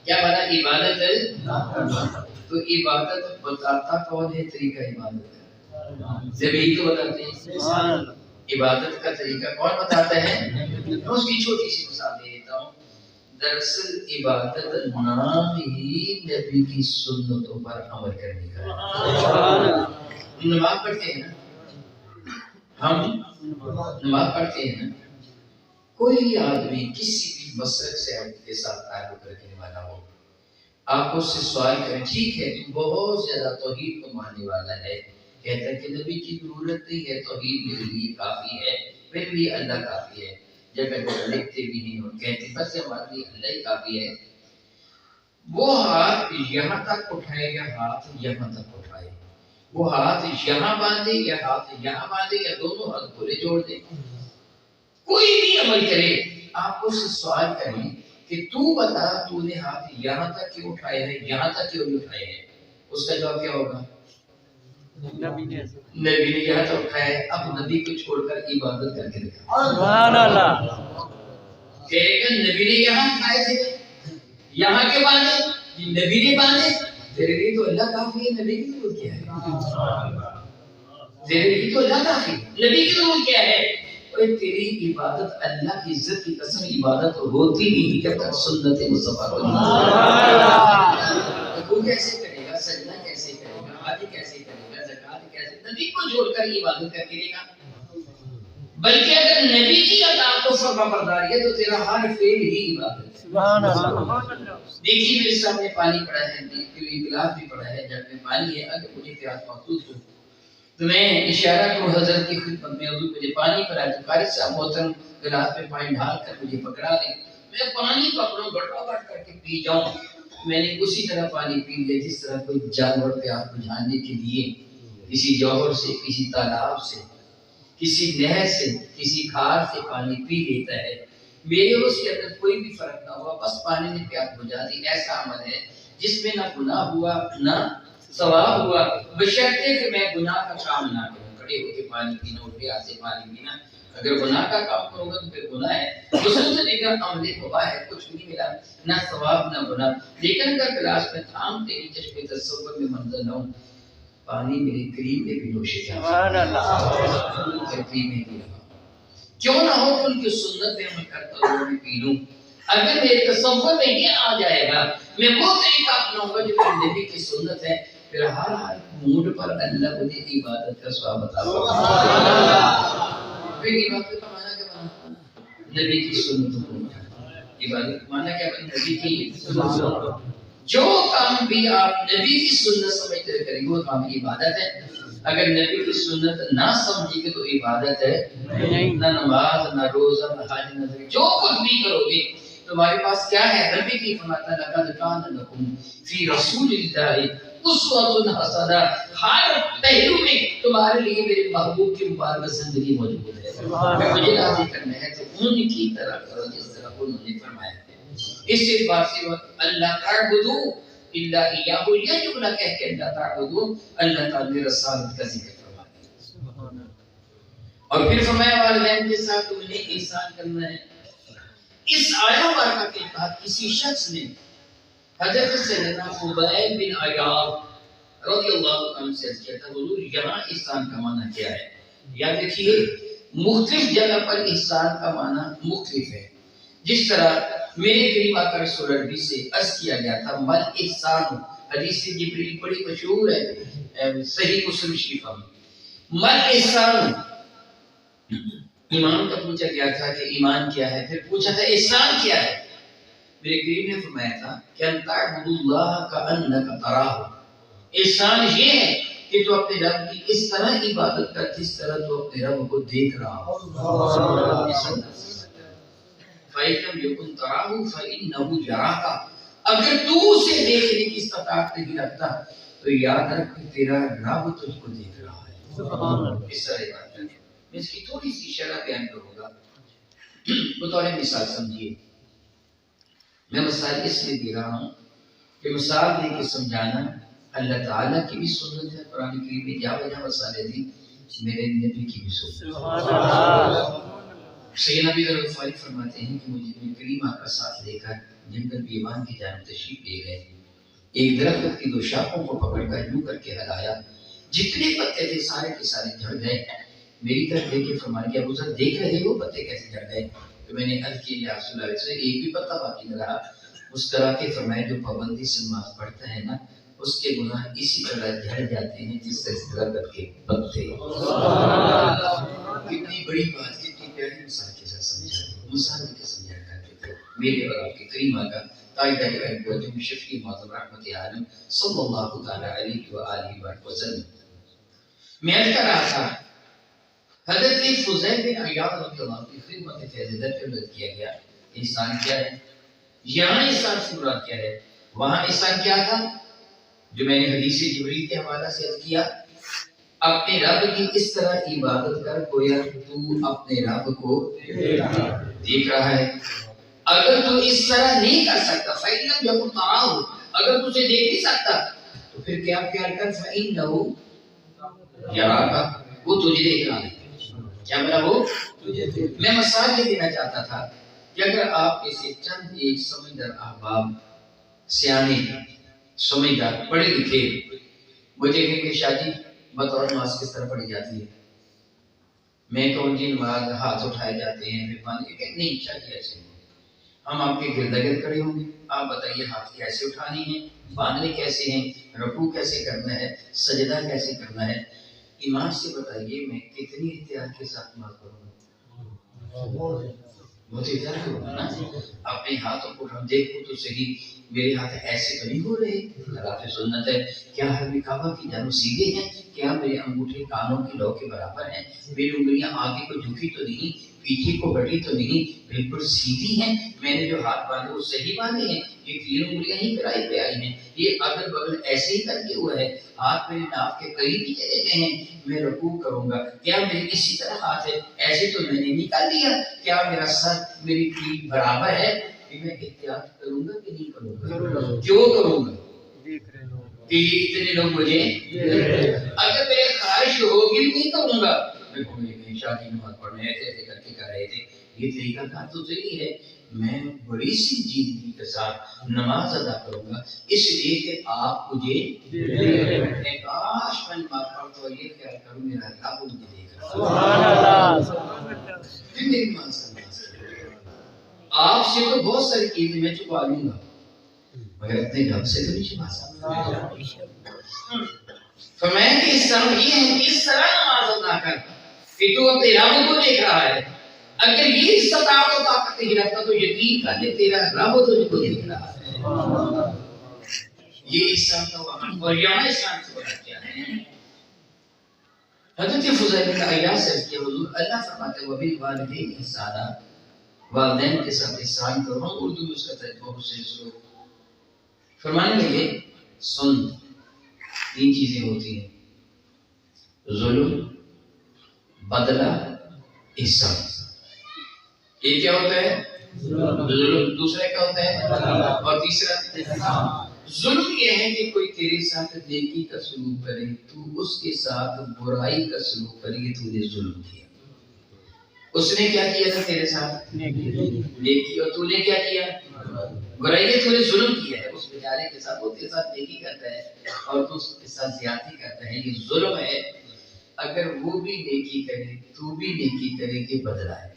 کیا بنا عبادت نہ کرنا تو عبادت بتاتا کون ہے طریقہ عبادت کا جب یہی تو بتاتے ہیں عبادت کا طریقہ کون بتاتا ہے میں اس کی چھوٹی سی مثال دے دیتا ہوں دراصل عبادت نام ہی نبی کی سنتوں پر عمل کرنے کا ہے نماز پڑھتے ہیں نا ہم نماز پڑھتے ہیں نا کوئی آدمی کسی بھی مسلک سے آپ کے ساتھ تعلق رکھنے والا ہو آپ اس سے سوال کریں ٹھیک ہے تم بہت زیادہ توحید کو ماننے والا ہے کہتا ہے کہ نبی کی ضرورت نہیں ہے توحید میرے لیے کافی ہے میرے لیے اللہ کافی ہے جب لکھتے بھی نہیں اور کہتے بس ہمارے لیے اللہ ہی کافی ہے وہ ہاتھ یہاں تک اٹھائے یا ہاتھ یہاں تک اٹھائے وہ ہاتھ یہاں باندھے یا ہاتھ یہاں باندھے یا دونوں ہاتھ کھلے جوڑ دے کوئی بھی عمل کرے آپ اس سے سوال کریں کہ تو بتا تو نے ہاتھ یہاں تک کیوں اٹھائے ہیں یہاں تک کیوں نہیں اٹھائے ہیں اس کا جواب کیا ہوگا نبی نے یہاں تک اٹھایا ہے اب نبی کو چھوڑ کر عبادت کر کے دکھا سبحان اللہ کہے گا نبی نے یہاں اٹھائے تھے یہاں کے باندھے نبی نے باندھے تیرے لیے تو اللہ کافی ہے نبی کی ضرورت کیا ہے تیرے لیے تو اللہ کافی نبی کی ضرورت کیا ہے تیری عبادت اللہ کی عزت کی قسم عبادت ہوتی نہیں جب تک سنت مصطفیٰ کو کیسے کرے گا سجدہ کیسے کرے گا حج کیسے کرے گا زکات کیسے نبی کو چھوڑ کر عبادت کر کے گا بلکہ اگر نبی کی اطاعت کو فرما برداری ہے تو تیرا ہر فعل ہی عبادت ہے سبحان اللہ دیکھیے میرے سامنے پانی پڑا ہے گلاس بھی پڑا ہے جب میں پانی ہے اگر مجھے پیاس محسوس ہو تو میں اشارہ کروں حضرت کی خدمت میں حضور مجھے پانی پڑا ہے تو قاری صاحب محترم گلاس میں پانی ڈال کر مجھے پکڑا دیں میں پانی پکڑوں گڑا گڑ کر کے پی جاؤں میں نے اسی طرح پانی پی لیا جس طرح کوئی جانور پیاس بجھانے کے لیے کسی جوہر سے کسی تالاب سے کسی نہر سے کسی کھار سے پانی پی لیتا ہے میرے اس کے اندر کوئی بھی فرق نہ ہوا بس پانی نے پیاس بجھا دی ایسا عمل ہے جس میں نہ گناہ ہوا نہ ثواب ہوا بشرطے کہ میں گناہ کا کام نہ کروں کھڑے ہو کے پانی پینا اٹھے ہاتھ سے پانی پینا اگر گناہ کا کام کرو گے تو پھر گناہ ہے، خصوصاً اگر عمل مباح ہے، کچھ نہیں ملا، نہ ثواب نہ گناہ۔ لیکن اگر گلاس میں تھام تیری چشمے تصور میں منظر نہ ہو، پانی میرے کریم میں بھی نوشے جا کریم میں بھی رہا، کیوں نہ ہو کہ ان کی سنت پہ عمل کرتا ہوں میں پی لوں۔ اگر میرے تصور میں یہ آ جائے گا، میں وہ طریقہ اپناؤں گا جو میرے نبی کی سنت ہے، پھر ہر موڈ پر اللہ مجھے عبادت کا ثواب عطا فرمائے گا۔ پھر عبادت کا معنی کیا بنا؟ نبی کی سنت کو عبادت کا معنی کیا بنا؟ نبی کی سنت۔ جو کام بھی آپ نبی کی سنت سمجھتے کریں گے وہ کام عبادت ہے۔ اگر نبی کی سنت نہ سمجھے گے تو عبادت ہے نہ نماز، نہ روزہ، نہ حج، نہ زکات، جو کچھ بھی کرو گے تمہارے پاس کیا ہے؟ ربی کی فرماتا ہے لقد کان لکم فی رسول اللہ اسوۃ حسنہ، ہر پہلو میں تمہارے لیے میرے محبوب کی مبارک زندگی موجود ہے۔ مجھے راضی کرنا ہے تو ان کی طرح کرو جس طرح انہوں نے فرمایا ہے۔ اس سے بات سے اللہ تعبدو الا ایاہ، یہ جملہ کہہ کے اللہ تعبدو، اللہ تعالی رسالت کا ذکر فرمایا۔ اور پھر فرمایا والدین کے ساتھ تم نے احسان کرنا ہے۔ اس آیہ مبارکہ کے تحت کسی شخص نے حضرت سیدنا فضیل بن عیاض رضی اللہ عنہ سے کیا تھا حضور یہاں احسان کا معنی کیا ہے؟ یاد رکھیے مختلف جگہ پر احسان کا معنی مختلف ہے۔ جس طرح میرے کریم آقا رسول اللہ سے عرض کیا گیا تھا مل احسان، حدیث جبریل بڑی مشہور ہے صحیح مسلم شریف میں، مل احسان، ایمان کا پوچھا گیا تھا کہ ایمان کیا ہے، پھر پوچھا تھا احسان کیا ہے؟ میرے کریم نے فرمایا تھا کہ ان تعبد اللہ کأنک تراہ، احسان یہ ہے کہ تو اپنے رب کی اس طرح عبادت کر جس طرح تو اپنے رب کو دیکھ رہا ہو۔ فَإِن لَّمْ يَكُن تَرَاهُ فَإِنَّهُ يَرَاكَ، اگر تو اسے دیکھنے کی استطاعت نہیں رکھتا تو یاد رکھ کہ تیرا رب تجھ کو دیکھ رہا ہے۔ اس طرح بات ہے۔ میں اس کی تھوڑی سی شرح بیان کروں گا، بطور مثال سمجھیے۔ میں مثال اس لیے دے رہا ہوں کہ مثال دے کے سمجھانا اللہ تعالیٰ کی بھی سنت ہے، قرآن کریم میں جا بجا مثالیں دی، میرے نبی کی بھی سنت ہے۔ سیدنا نبی غفاری فرماتے ہیں کہ مجھے اپنے کریم آقا ساتھ لے کر جنگل بیابان کی جانب تشریف لے گئے، ایک درخت کی دو شاخوں کو پکڑ کر یوں کر کے ہلایا، جتنے پتے تھے سارے کے سارے جھڑ گئے۔ میری طرف دیکھ کے فرمایا کہ ابو ذر دیکھ رہے ہو پتے کیسے جھڑ گئے؟ تو میں نے عرض کی یا رسول اللہ سے ایک بھی پتا باقی نہ رہا۔ اس طرح کے فرمایا جو پابندی سے نماز پڑھتا ہے نا اس کے گناہ اسی طرح جھڑ جاتے ہیں جس طرح اس درخت کے پتے۔ کتنی بڑی بات، کتنی پیاری مثال کے ساتھ سمجھا، مثال کے سمجھا کرتے تھے میرے اور آپ کے کریم آقا قائدہ اعظم شفیع معظم رحمت عالم صلی اللہ تعالی علیہ وآلہ وسلم۔ میں عرض کر رہا تھا حضرت فضیل بن عیاض رضی اللہ عنہ کی خدمت فیض پہ مدد کیا گیا۔ احسان کیا ہے؟ یہاں احسان سے مراد کیا ہے؟ وہاں احسان کیا تھا جو میں نے حدیث جبریل کے حوالہ سے عرض کیا؟ اپنے رب کی اس طرح عبادت کر گویا تو اپنے رب کو دیکھ رہا ہے۔ اگر تو اس طرح نہیں کر سکتا فَإِن لَّمْ يَكُن تَرَاهُ، اگر تو اسے دیکھ نہیں سکتا تو پھر کیا خیال کر فَإِنَّهُ يَرَاكَ، وہ تجھے دیکھ رہا ہے۔ کیا میرا وہ؟ میں مثال یہ دینا چاہتا تھا کہ اگر آپ اسے چند ایک سمجھدار احباب، سیانے، سمجھدار، پڑھے لکھے مجھے کہیں کہ شاہ جی بطور نماز کس طرح پڑھی جاتی ہے؟ میں کہوں جی نماز ہاتھ اٹھائے جاتے ہیں، پھر مان کے کہ نہیں شاہ جی ایسے نہیں، ہم آپ کے گرد گرد کھڑے ہوں گے، آپ بتائیے ہاتھ کیسے اٹھانے ہیں، باندھنے کیسے ہیں، رکوع کیسے کرنا ہے، سجدہ کیسے کرنا ہے۔ ایمان سے بتائیے میں کتنی احتیاط کے ساتھ نماز پڑھوں گا؟ بہت احتیاط ہوگا نا۔ اپنے ہاتھوں کو ہم دیکھو تو صحیح میرے ہاتھ ایسے تو نہیں ہو رہے، خلاف سنت ہے۔ کیا حرم کعبہ کی جانب سیدھے ہیں؟ کیا میرے انگوٹھے کانوں کی لو کے برابر ہیں؟ میری انگلیاں آگے کو جھکی تو نہیں، پیچھے کو ہٹی تو نہیں، بالکل سیدھی ہیں؟ میں نے جو ہاتھ باندھے وہ صحیح باندھے ہیں؟ یہ تین انگلیاں ہی کرائی پہ آئی ہیں، یہ اگل بغل ایسے ہی کر کے ہوا ہے، ہاتھ میرے ناف کے قریب ہی چلے گئے ہیں، میں رکوع کروں گا کیا میرے اسی طرح ہاتھ ہے؟ ایسے تو میں نے نکال دیا، کیا میرا سر میری پیٹھ برابر ہے؟ کہ میں احتیاط کروں گا کہ نہیں کروں گا؟ کیوں کروں گا؟ کہ یہ اتنے لوگ مجھے اگر میرے خواہش ہوگی نہیں کروں گا، میں کہوں گا شاہ جی نماز پڑھنے ایسے ایسے یہ طریقہ کار تو صحیح ہے، میں بڑی سنجیدگی کے ساتھ نماز ادا کروں گا اس لیے کہ آپ مجھے کاش میں نماز پڑھتا ہوں یہ خیال کروں میرا رب مجھے دیکھ رہا ہے، سبحان اللہ، پھر میری نماز آپ سے تو بہت ساری چیزیں میں چھپا لوں گا مگر اپنے رب سے تو نہیں چھپا سکتا۔ فرمایا کہ اس طرح یہ ہے کہ اس طرح نماز ادا کر کہ تو اپنے رب کو دیکھ رہا ہے، اگر یہ استطاعت و طاقت نہیں رکھتا تو یقین کر لے تیرا رب تجھ کو دیکھ رہا ہے۔ یہ اسلام کا وعد اور یہاں اسلام سے بڑا کیا ہے۔ حضرت فضیل بن عیاض سے کہ حضور اللہ فرماتے ہیں وبالوالدین احسانا، والدین کے ساتھ احسان کرو، ہم اردو میں اس کا ترجمہ سے سنو، فرمانے لگے سن تین چیزیں ہوتی ہیں، ظلم، بدلہ، احسان۔ ایک کیا ہوتا ہے ظلم، دوسرا کیا ہوتا ہے اور تیسرا احسان۔ ظلم یہ ہے کہ کوئی تیرے ساتھ نیکی کا سلوک کرے تو اس کے ساتھ برائی کا سلوک کرے، یہ تو نے ظلم کیا۔ اس نے کیا کیا تھا تیرے ساتھ نیکی اور تو نے کیا کیا برائی، نے تو نے ظلم کیا ہے۔ اس بیچارے کے ساتھ وہ تیرے ساتھ نیکی کرتا ہے اور تو اس کے ساتھ زیادتی کرتا ہے، یہ ظلم ہے۔ اگر وہ بھی نیکی کرے تو بھی نیکی کرے، یہ بدلہ ہے۔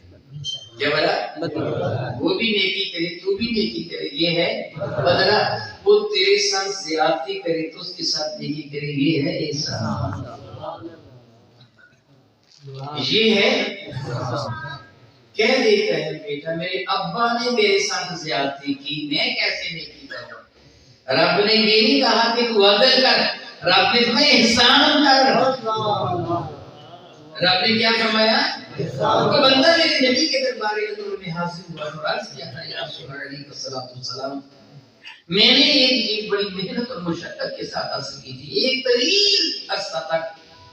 کیا بدلہ؟ وہ بھی نیکی کرے تو بھی نیکی کرے، یہ ہے بدلہ۔ وہ تیرے ساتھ زیادتی کرے تو اس کے ساتھ نیکی کرے، یہ ہے احسان، یہ ہے۔ کہہ دیتا ہے بیٹا میرے ابا نے میرے ساتھ زیادتی کی، میں کیسے نیکی کروں؟ رب نے یہ نہیں کہا کہ تو عدل کر، رب نے تمہیں احسان کر۔ رب نے کیا فرمایا؟ تو بندہ میرے نبی کے دربار میں حاضر ہوا اور عرض کیا تھا یا رسول اللہ علیہ السلام، میں نے ایک بڑی محنت اور مشقت کے ساتھ حاصل کی تھی، ایک طویل عرصہ تک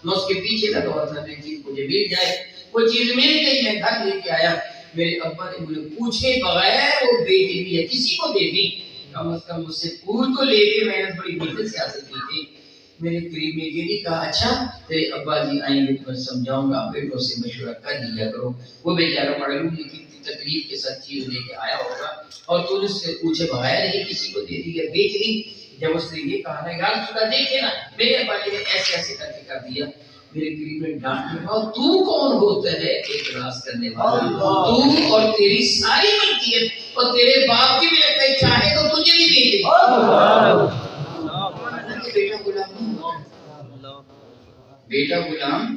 میں اس کے پیچھے لگا ہوا تھا، میری چیز مجھے مل جائے، وہ چیز مل گئی، میں گھر لے کے آیا، میرے ابا نے مجھے پوچھے بغیر وہ بیچ دی ہے، کسی کو دے دی، کم از کم مجھ سے پوچھ تو لے کے محنت بڑی محنت سے حاصل کی تھی۔ میرے قریب میں یہ نہیں کہا اچھا تیرے ابا جی آئیں گے تو میں سمجھاؤں گا، بیٹوں سے مشورہ کر لیا کرو، وہ بیچارہ معلوم نہیں کتنی تکلیف کے ساتھ چیز لے کے آیا ہوگا اور تو نے اس سے پوچھے بغیر ہی کسی کو دے دی یا بیچ دی۔ جب اس نے یہ کہا نا یار خدا دیکھے نا میرے ابا جی نے ایسے ایسے کر کے کر دیا، میرے قریب میں ڈانٹ لیا، اور تو کون ہوتا ہے اعتراض کرنے والا؟ تو اور تیری ساری ملکیت اور تیرے باپ کی ملکیت چاہے تو تجھے بھی دے دے۔ بیٹا غلام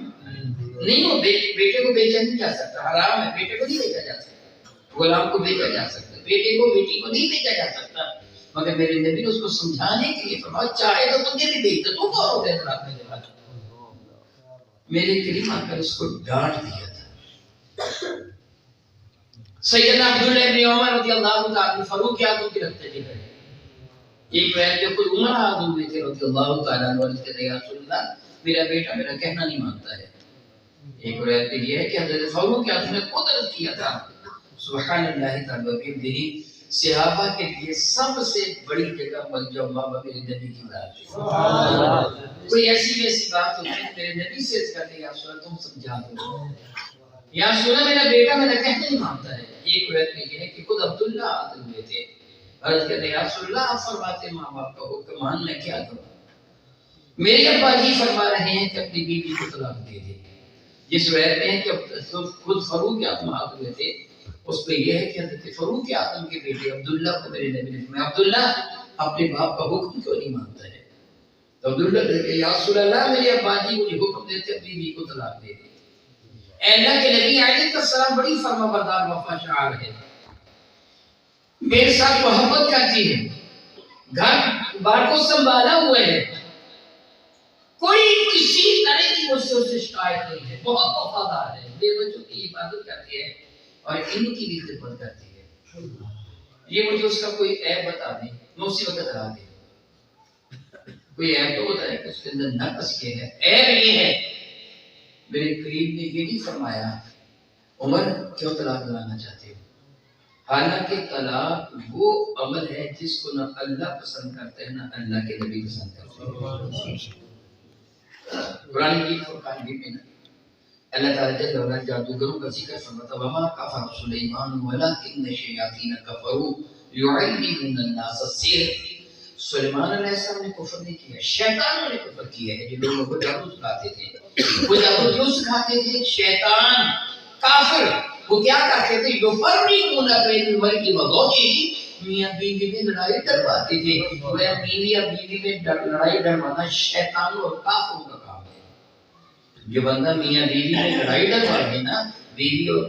نہیں ہو، بیٹے کو بیچا نہیں جا سکتا، حرام ہے، بیٹے کو نہیں بیچا جا سکتا، غلام کو بیچا جا سکتا، بیٹے کو بیٹی کو نہیں بیچا جا سکتا، مگر میرے نبی نے اس کو سمجھانے کے لیے فرمایا چاہے تو تجھے بھی بیچ دے، تو کون ہوتا ہے رات میں جب میرے قریب آ کر اس کو ڈانٹ دیا تھا۔ سیدنا عبداللہ ابن عمر رضی اللہ تعالیٰ فاروق اعظم کی رکھتے تھے، ایک وقت جب کوئی عمر اعظم ہوئے تھے رضی اللہ تعالیٰ عنہ، یا رسول اللہ میرا بیٹا میرا کہنا نہیں مانتا ہے۔ ایک روایت میں یہ ہے کہ حضرت فاروق اعظم نے قدرت کیا تھا، سبحان اللہ تعالیٰ وبحمدہ، صحابہ کے لیے سب سے بڑی جگہ ملجا بابا میرے نبی کی ذات ہے۔ کوئی ایسی ویسی بات ہوتی ہے میرے نبی سے اس کہتے ہیں یا رسول اللہ تم سمجھا دو، یا رسول اللہ میرا بیٹا میرا کہنا نہیں مانتا ہے۔ ایک روایت میں یہ ہے کہ خود عبداللہ عادل ہوئے تھے، عرض کہتے ہیں یا رسول اللہ آپ فرماتے ماں باپ کا حکم مان میں کیا کروں؟ میرے ابا جی فرما رہے ہیں کہ اپنی بیوی کو طلاق دے دے۔ جس روایت میں ہے کہ خود فاروق اعظم عادل ہوئے تھے، اس پہ یہ ہے کہ حضرت فاروق اعظم کے بیٹے عبداللہ کو میرے نبی نے فرمایا عبداللہ اپنے باپ کا حکم کیوں نہیں مانتا ہے؟ تو عبداللہ نے کہا یا رسول اللہ میرے ابا جی مجھے حکم دیتے اپنی بیوی کو طلاق دے دے۔ اے اللہ کے نبی علیہ السلام بڑی فرما بردار وفا شعار ہے، میرے ساتھ محبت کرتی ہے، گھر بار کو سنبھالا ہوا ہے، کوئی کسی طرح کی مجھ سے اسے شکایت نہیں ہے، بہت وفادار ہے، بے بچوں کی حفاظت کرتی ہے اور ان کی بھی خدمت کرتی ہے۔ یہ مجھے اس کا کوئی عیب بتا دیں میں اسی وقت ہٹا دیں، کوئی عیب تو بتائے کہ اس کے اندر نقص کیا ہے، عیب یہ ہے۔ میرے قریب نے یہ نہیں فرمایا عمر کیوں طلاق دلانا چاہتے ہو، حالانکہ طلاق وہ عمل ہے جس کو نہ اللہ پسند کرتے ہیں نہ اللہ کے نبی پسند کرتے ہیں۔ قرآن کی فرقان بھی میں اللہ تعالیٰ جل وعلا جادوگروں کا ذکر فرماتا وما کفر سلیمان ولکن الشیاطین کفروا یعلمون الناس السحر. سلیمان علیہ السلام نے کفر نہیں کیا، شیطانوں نے کفر کیا ہے جو لوگوں کو جادو سکھاتے تھے. وہ جادو کیوں سکھاتے تھے؟ شیطان کافر وہ کیا کرتے تھے؟ یفرقون بین المرء وزوجہ، میاں بیوی میں لڑائی کرواتے تھے. میاں بیوی اور بیوی میں لڑائی ڈروانا شیطانوں اور کافروں کا کام ہے. جو بندہ میاں بیوی میں لڑائی ڈروا دے نا، بیوی اور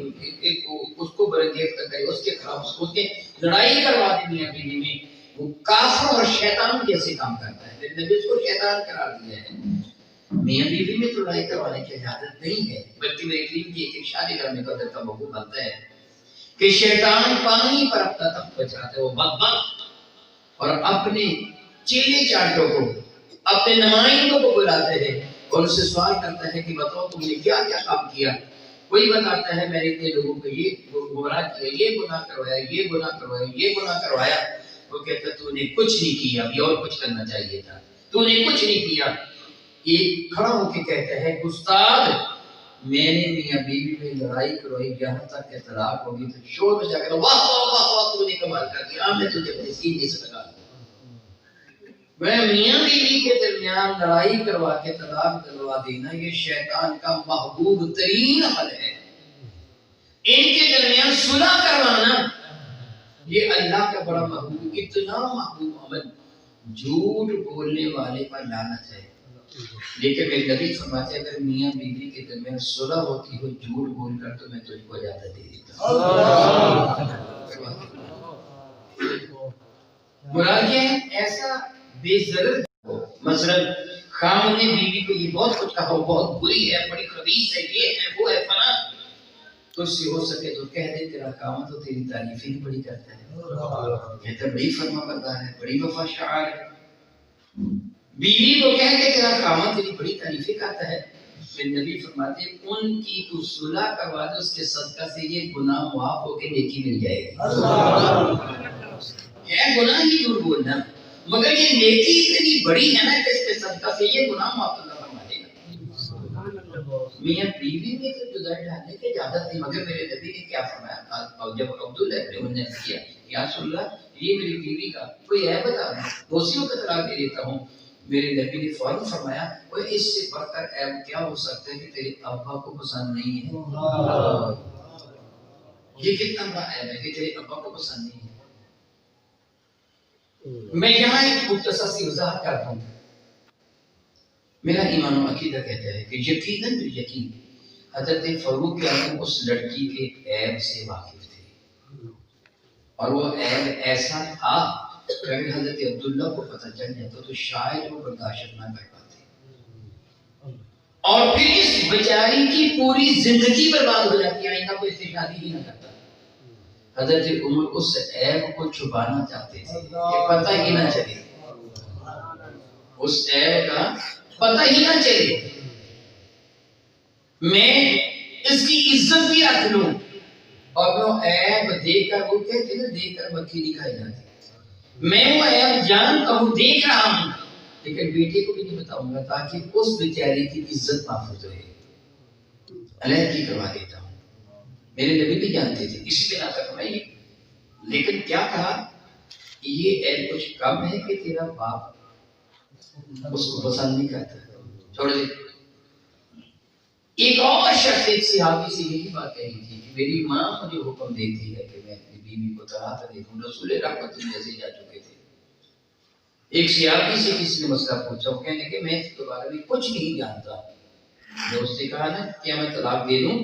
اس کو برگیف کرے، اس کے خلاف اس کے لڑائی کروا دے میاں بیوی میں، وہ کافر اور شیطان جیسے کام کرتا ہے. نبی اس کو شیطان قرار دیا ہے. میاں بیوی میں تو لڑائی کروانے کی اجازت نہیں ہے، بلکہ میرے کریم کی ایک شادی کرنے کا در کا موقع بنتا ہے کہ شیطان پانی پر اپنا تخت بچاتا ہے. وہ بدبخت اور اپنے چیلے چاٹوں کو، اپنے نمائندوں کو بلاتے ہیں اور ان سے سوال کرتا ہے کہ بتاؤ تم نے کیا کیا کام کیا. کوئی بتاتا ہے میں نے اتنے لوگوں کو یہ گمراہ کیا، یہ گناہ کروایا، یہ گناہ کروایا، یہ گناہ کروایا. وہ کہتا تو نے کچھ نہیں کیا، ابھی اور کچھ کرنا چاہیے تھا، تو نے کچھ نہیں کیا. ایک کھڑا ہو کے کہتا ہے استاد میں نے میاں بیوی میں لڑائی کروائی یہاں تک کہ طلاق ہوگی. تو شور مچا کر واہ واہ واہ واہ تو نے کمال کر دیا، میں تجھے اپنے سینے سے لگا. میں میاں بیوی کے درمیان لڑائی کروا کے طلاق دلوا دینا یہ شیطان کا محبوب ترین عمل ہے. ان کے درمیان صلح کروانا یہ اللہ کا بڑا محبوب، اتنا محبوب عمل. جھوٹ بولنے والے پر لعنت ہے. لیکن میرے نبی فرماتے ہیں اگر میاں بیوی کے درمیان صلح ہوتی ہو جھوٹ بول کر تو میں تجھ کو اجازت دے دیتا ہوں. مراد یہ ہے ایسا بے ضرر ہو. مثلا خامن نے بیوی کو یہ بہت کچھ کہا، بہت بری ہے، بڑی خبیث ہے، یہ ہے وہ ہے فلاں، تو اس سے ہو سکے تو کہہ دے تیرا خامن تو تیری تعریفیں ہی بڑی کرتا ہے، کہتا بڑی فرما بردار ہے، بڑی وفا شعار ہے. بیوی کو کہہ کے تیرا خامن تیری بڑی تعریفیں کرتا ہے. پھر نبی فرماتے ہیں ان کی تو صلح کروا دے، اس کے صدقہ سے یہ گناہ معاف ہو کے نیکی مل جائے گی. ہے گناہ ہی جھوٹ بولنا، مگر یہ نیکی اتنی بڑی ہے نا کہ اس کے صدقہ سے یہ گناہ معاف اللہ فرما دے گا. میاں بیوی میں تو جدائی ڈالنے کی اجازت نہیں، مگر میرے نبی نے کیا فرمایا؟ اور جب عبداللہ ابن عمر نے کیا یا رسول اللہ یہ میری بیوی کا کوئی ہے بتا دیں، اسی وقت طلاق دے دیتا ہوں. میرے نبی نے فوراً فرمایا وہ اس سے بڑھ کر عیب کیا ہو سکتا ہے کہ تیرے ابا کو پسند نہیں ہے. یہ کتنا بڑا عیب ہے کہ تیرے ابا کو پسند نہیں ہے. میں یہاں ایک مختصر سی وضاحت کرتا ہوں. میرا ایمان و عقیدہ کہتا ہے کہ یقیناً یقین حضرت فاروق اعظم اس لڑکی کے عیب سے واقف تھے، اور وہ عیب ایسا تھا کہ اگر حضرت عبداللہ کو پتہ چل جاتا تو شاید وہ برداشت نہ کر پاتے، اور پھر اس بیچاری کی پوری زندگی برباد ہو جاتی، آئندہ کوئی اس سے شادی ہی نہ کرتا. حضرت عمر اس عیب کو چھپانا چاہتے تھے کہ پتہ ہی نہ چلے، اس عیب کا پتہ ہی نہ چلے، میں اس کی عزت بھی رکھ لوں. اور وہ عیب دیکھ کر وہ کہتے ہیں دیکھ کر مکھی نہیں کھائی جاتی. میں وہ عیب جانتا ہوں، دیکھ رہا ہوں، لیکن بیٹے کو بھی نہیں بتاؤں گا تاکہ اس بیچاری کی عزت محفوظ رہے. علیحدگی کروا دیتا ہوں. میرے نبی بھی جانتے تھے، اسی بنا تک میں لیکن کیا کہا یہ عیب کچھ کم ہے کہ تیرا باپ اس کو پسند نہیں کرتا. چھوڑ دے. ایک اور شخص ایک صحابی سے یہی بات کہی تھی کہ میری ماں مجھے حکم دیتی ہے کہ میں اپنی بیوی کو طلاق دے دوں. رسول رحمت جیسے جا چکے تھے. ایک صحابی سے کسی نے مسئلہ پوچھا، وہ کہنے کہ میں اس کے بارے میں کچھ نہیں جانتا. جو اس نے کہا نا کہ میں طلاق دے دوں،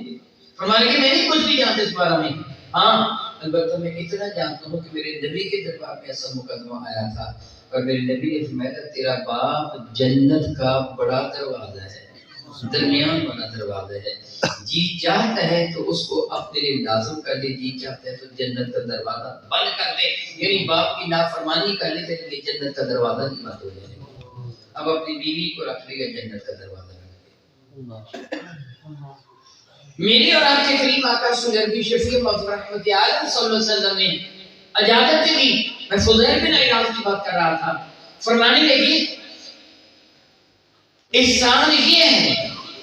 فرمایا کہ میں نہیں کچھ نہیں جانتا اس بارے میں. ہاں البتہ میں اتنا جانتا ہوں کہ میرے نبی کے دربار میں ایسا مقدمہ آیا تھا اور میرے نبی نے فرمایا تیرا باپ جنت کا بڑا دروازہ ہے، درمیان والا دروازہ ہے، جی چاہتا ہے تو اس کو اپنے لیے لازم کر دے، جی چاہتا ہے تو جنت کا دروازہ بند کر دے. یعنی باپ کی نافرمانی کر لے تو جنت کا دروازہ نہیں بند ہو جائے. اب اپنی بیوی کو رکھ لے گا جنت کا دروازہ رکھ لے. میرے اور آپ کے قریب آقا سلربی شفیع رحمت عالم صلی اللہ علیہ وسلم نے اجازت دی. میں فضیل بن عیاض کی بات کر رہا تھا. فرمانے لگے احسان یہ ہے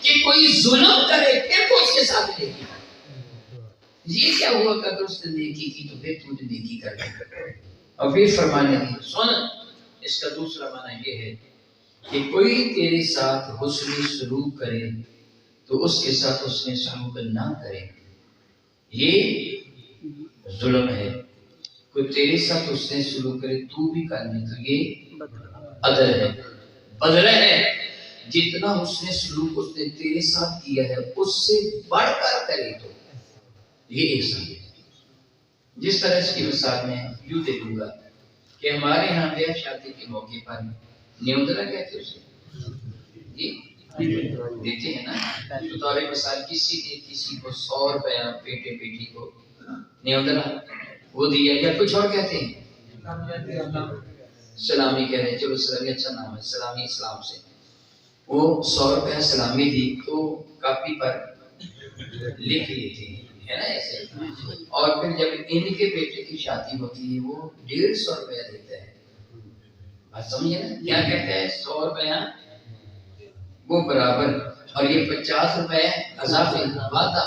کہ کوئی ظلم کرے پھر چاہتے ہیں یہ کیا ہوا کہ اگر اس نے نیکی کی تو پھر تو نے نیکی کر دی. اور پھر فرمانے لگی سن اس کا دوسرا معنی یہ ہے کہ کوئی تیرے ساتھ حسنی سلوک کرے تو اس کے ساتھ حسنی سلوک نہ کرے یہ ظلم ہے. کوئی تیرے ساتھ حسنی سلوک کرے تو بھی کرنے تو یہ عدل ہے بدلہ ہے. جتنا حسن سلوک اس نے تیرے ساتھ کیا ہے اس سے بڑھ کر کرے تو یہ احسان ہے. جس طرح اس کی مثال میں یوں دے دوں گا کہ ہمارے یہاں بیاہ شادی کے موقع پر نیوندرا کہتے اسے جی دیتے ہیں نا. تو طور مثال کسی کو 100 روپیہ بیٹے بیٹی کو نیوندرا وہ دیا یا کچھ اور کہتے ہیں سلامی کہہ رہے ہیں. چلو سلامی اچھا نام ہے سلامی اسلام سے. وہ 100 روپیہ سلامی دی تو کاپی پر لکھ لیتے ہیں ہے نا ایسے. اور پھر جب ان کے بیٹے کی شادی ہوتی ہے وہ 150 روپیہ دیتا ہے. بات سمجھے نا کیا کہتا ہے 100 روپیہ وہ برابر اور یہ 50 روپے اضافی وعدہ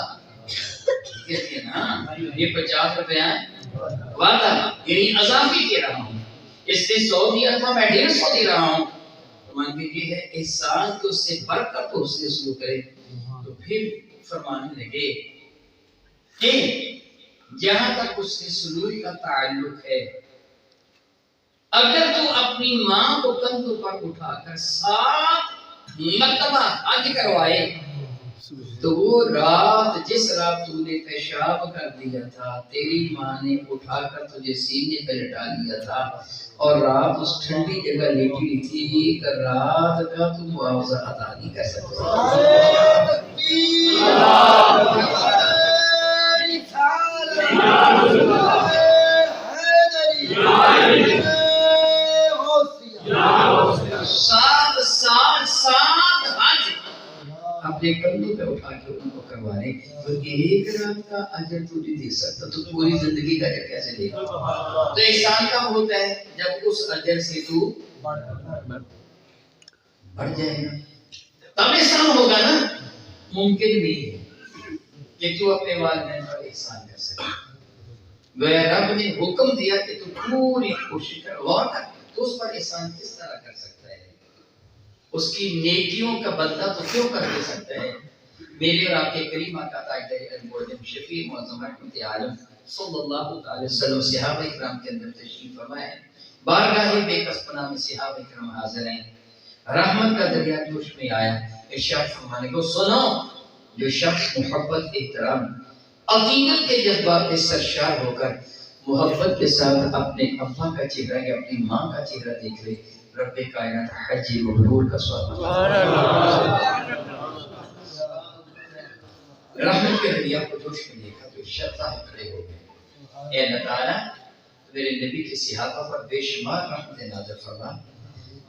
کہتے ہیں نا. یہ 50 روپیہ وعدہ یعنی اضافی دے رہا ہوں. اس نے 100 دیا تھا میں 150 دے رہا ہوں. مان کے یہ ہے احسان کو اس سے بڑھ کر تو اس نے سلوک کرے. تو پھر فرمانے لگے کہ جہاں تک اس کے سلوک کا تعلق ہے اگر تو اپنی ماں کو کندھوں پر اٹھا کر 7 مرتبہ حج کروائے تو وہ رات جس رات تو نے پیشاب کر دیا تھا تیری ماں نے اٹھا کر تجھے سینے پہ لٹا لیا تھا اور رات اس ٹھنڈی جگہ لیٹی تھی ایک رات کا تو معاوضہ ادا نہیں کر سکتا. سات حج اپنے کندھوں پہ اٹھا کے ان کو کروانے تو ایک رات کا اجر تو نہیں دے سکتا تو پوری زندگی کا اجر کیسے دے گا. تو احسان کب ہوتا ہے جب اس اجر سے تو بڑھ جائے گا تب احسان ہوگا نا. ممکن نہیں ہے کہ تو اپنے والدین پر احسان کر سکے. گویا رب نے حکم دیا کہ تو پوری کوشش کر غور کر تو اس پر احسان کس طرح کر سکتا ہے. اس کی نیکیوں کا بدلہ تو کیوں کر دے سکتا ہے. میرے اور آپ کے کریم آقا تعالی شفیع معظم رحمت عالم صلی اللہ علیہ وسلم صحابہ کرام کے اندر تشریف فرمائے. بارگاہ بے کس پناہ میں صحابہ کرام حاضر ہیں. رحمت کا دریا جوش میں آیا. ارشاد فرمانے کو سنو جو شخص محبت احترام عقیدت کے جذبات سے سرشار ہو کر محبت کے ساتھ اپنے ابا کا چہرہ یا اپنی ماں کا چہرہ دیکھ لے رب کائنات حج مبرور کا سوال. رحمت کے دریا کو جوش میں دیکھا تو شرطہ کھڑے ہو گئے. اے اللہ تعالیٰ میرے نبی کے صحابہ پر بے شمار رحمت نازل فرما.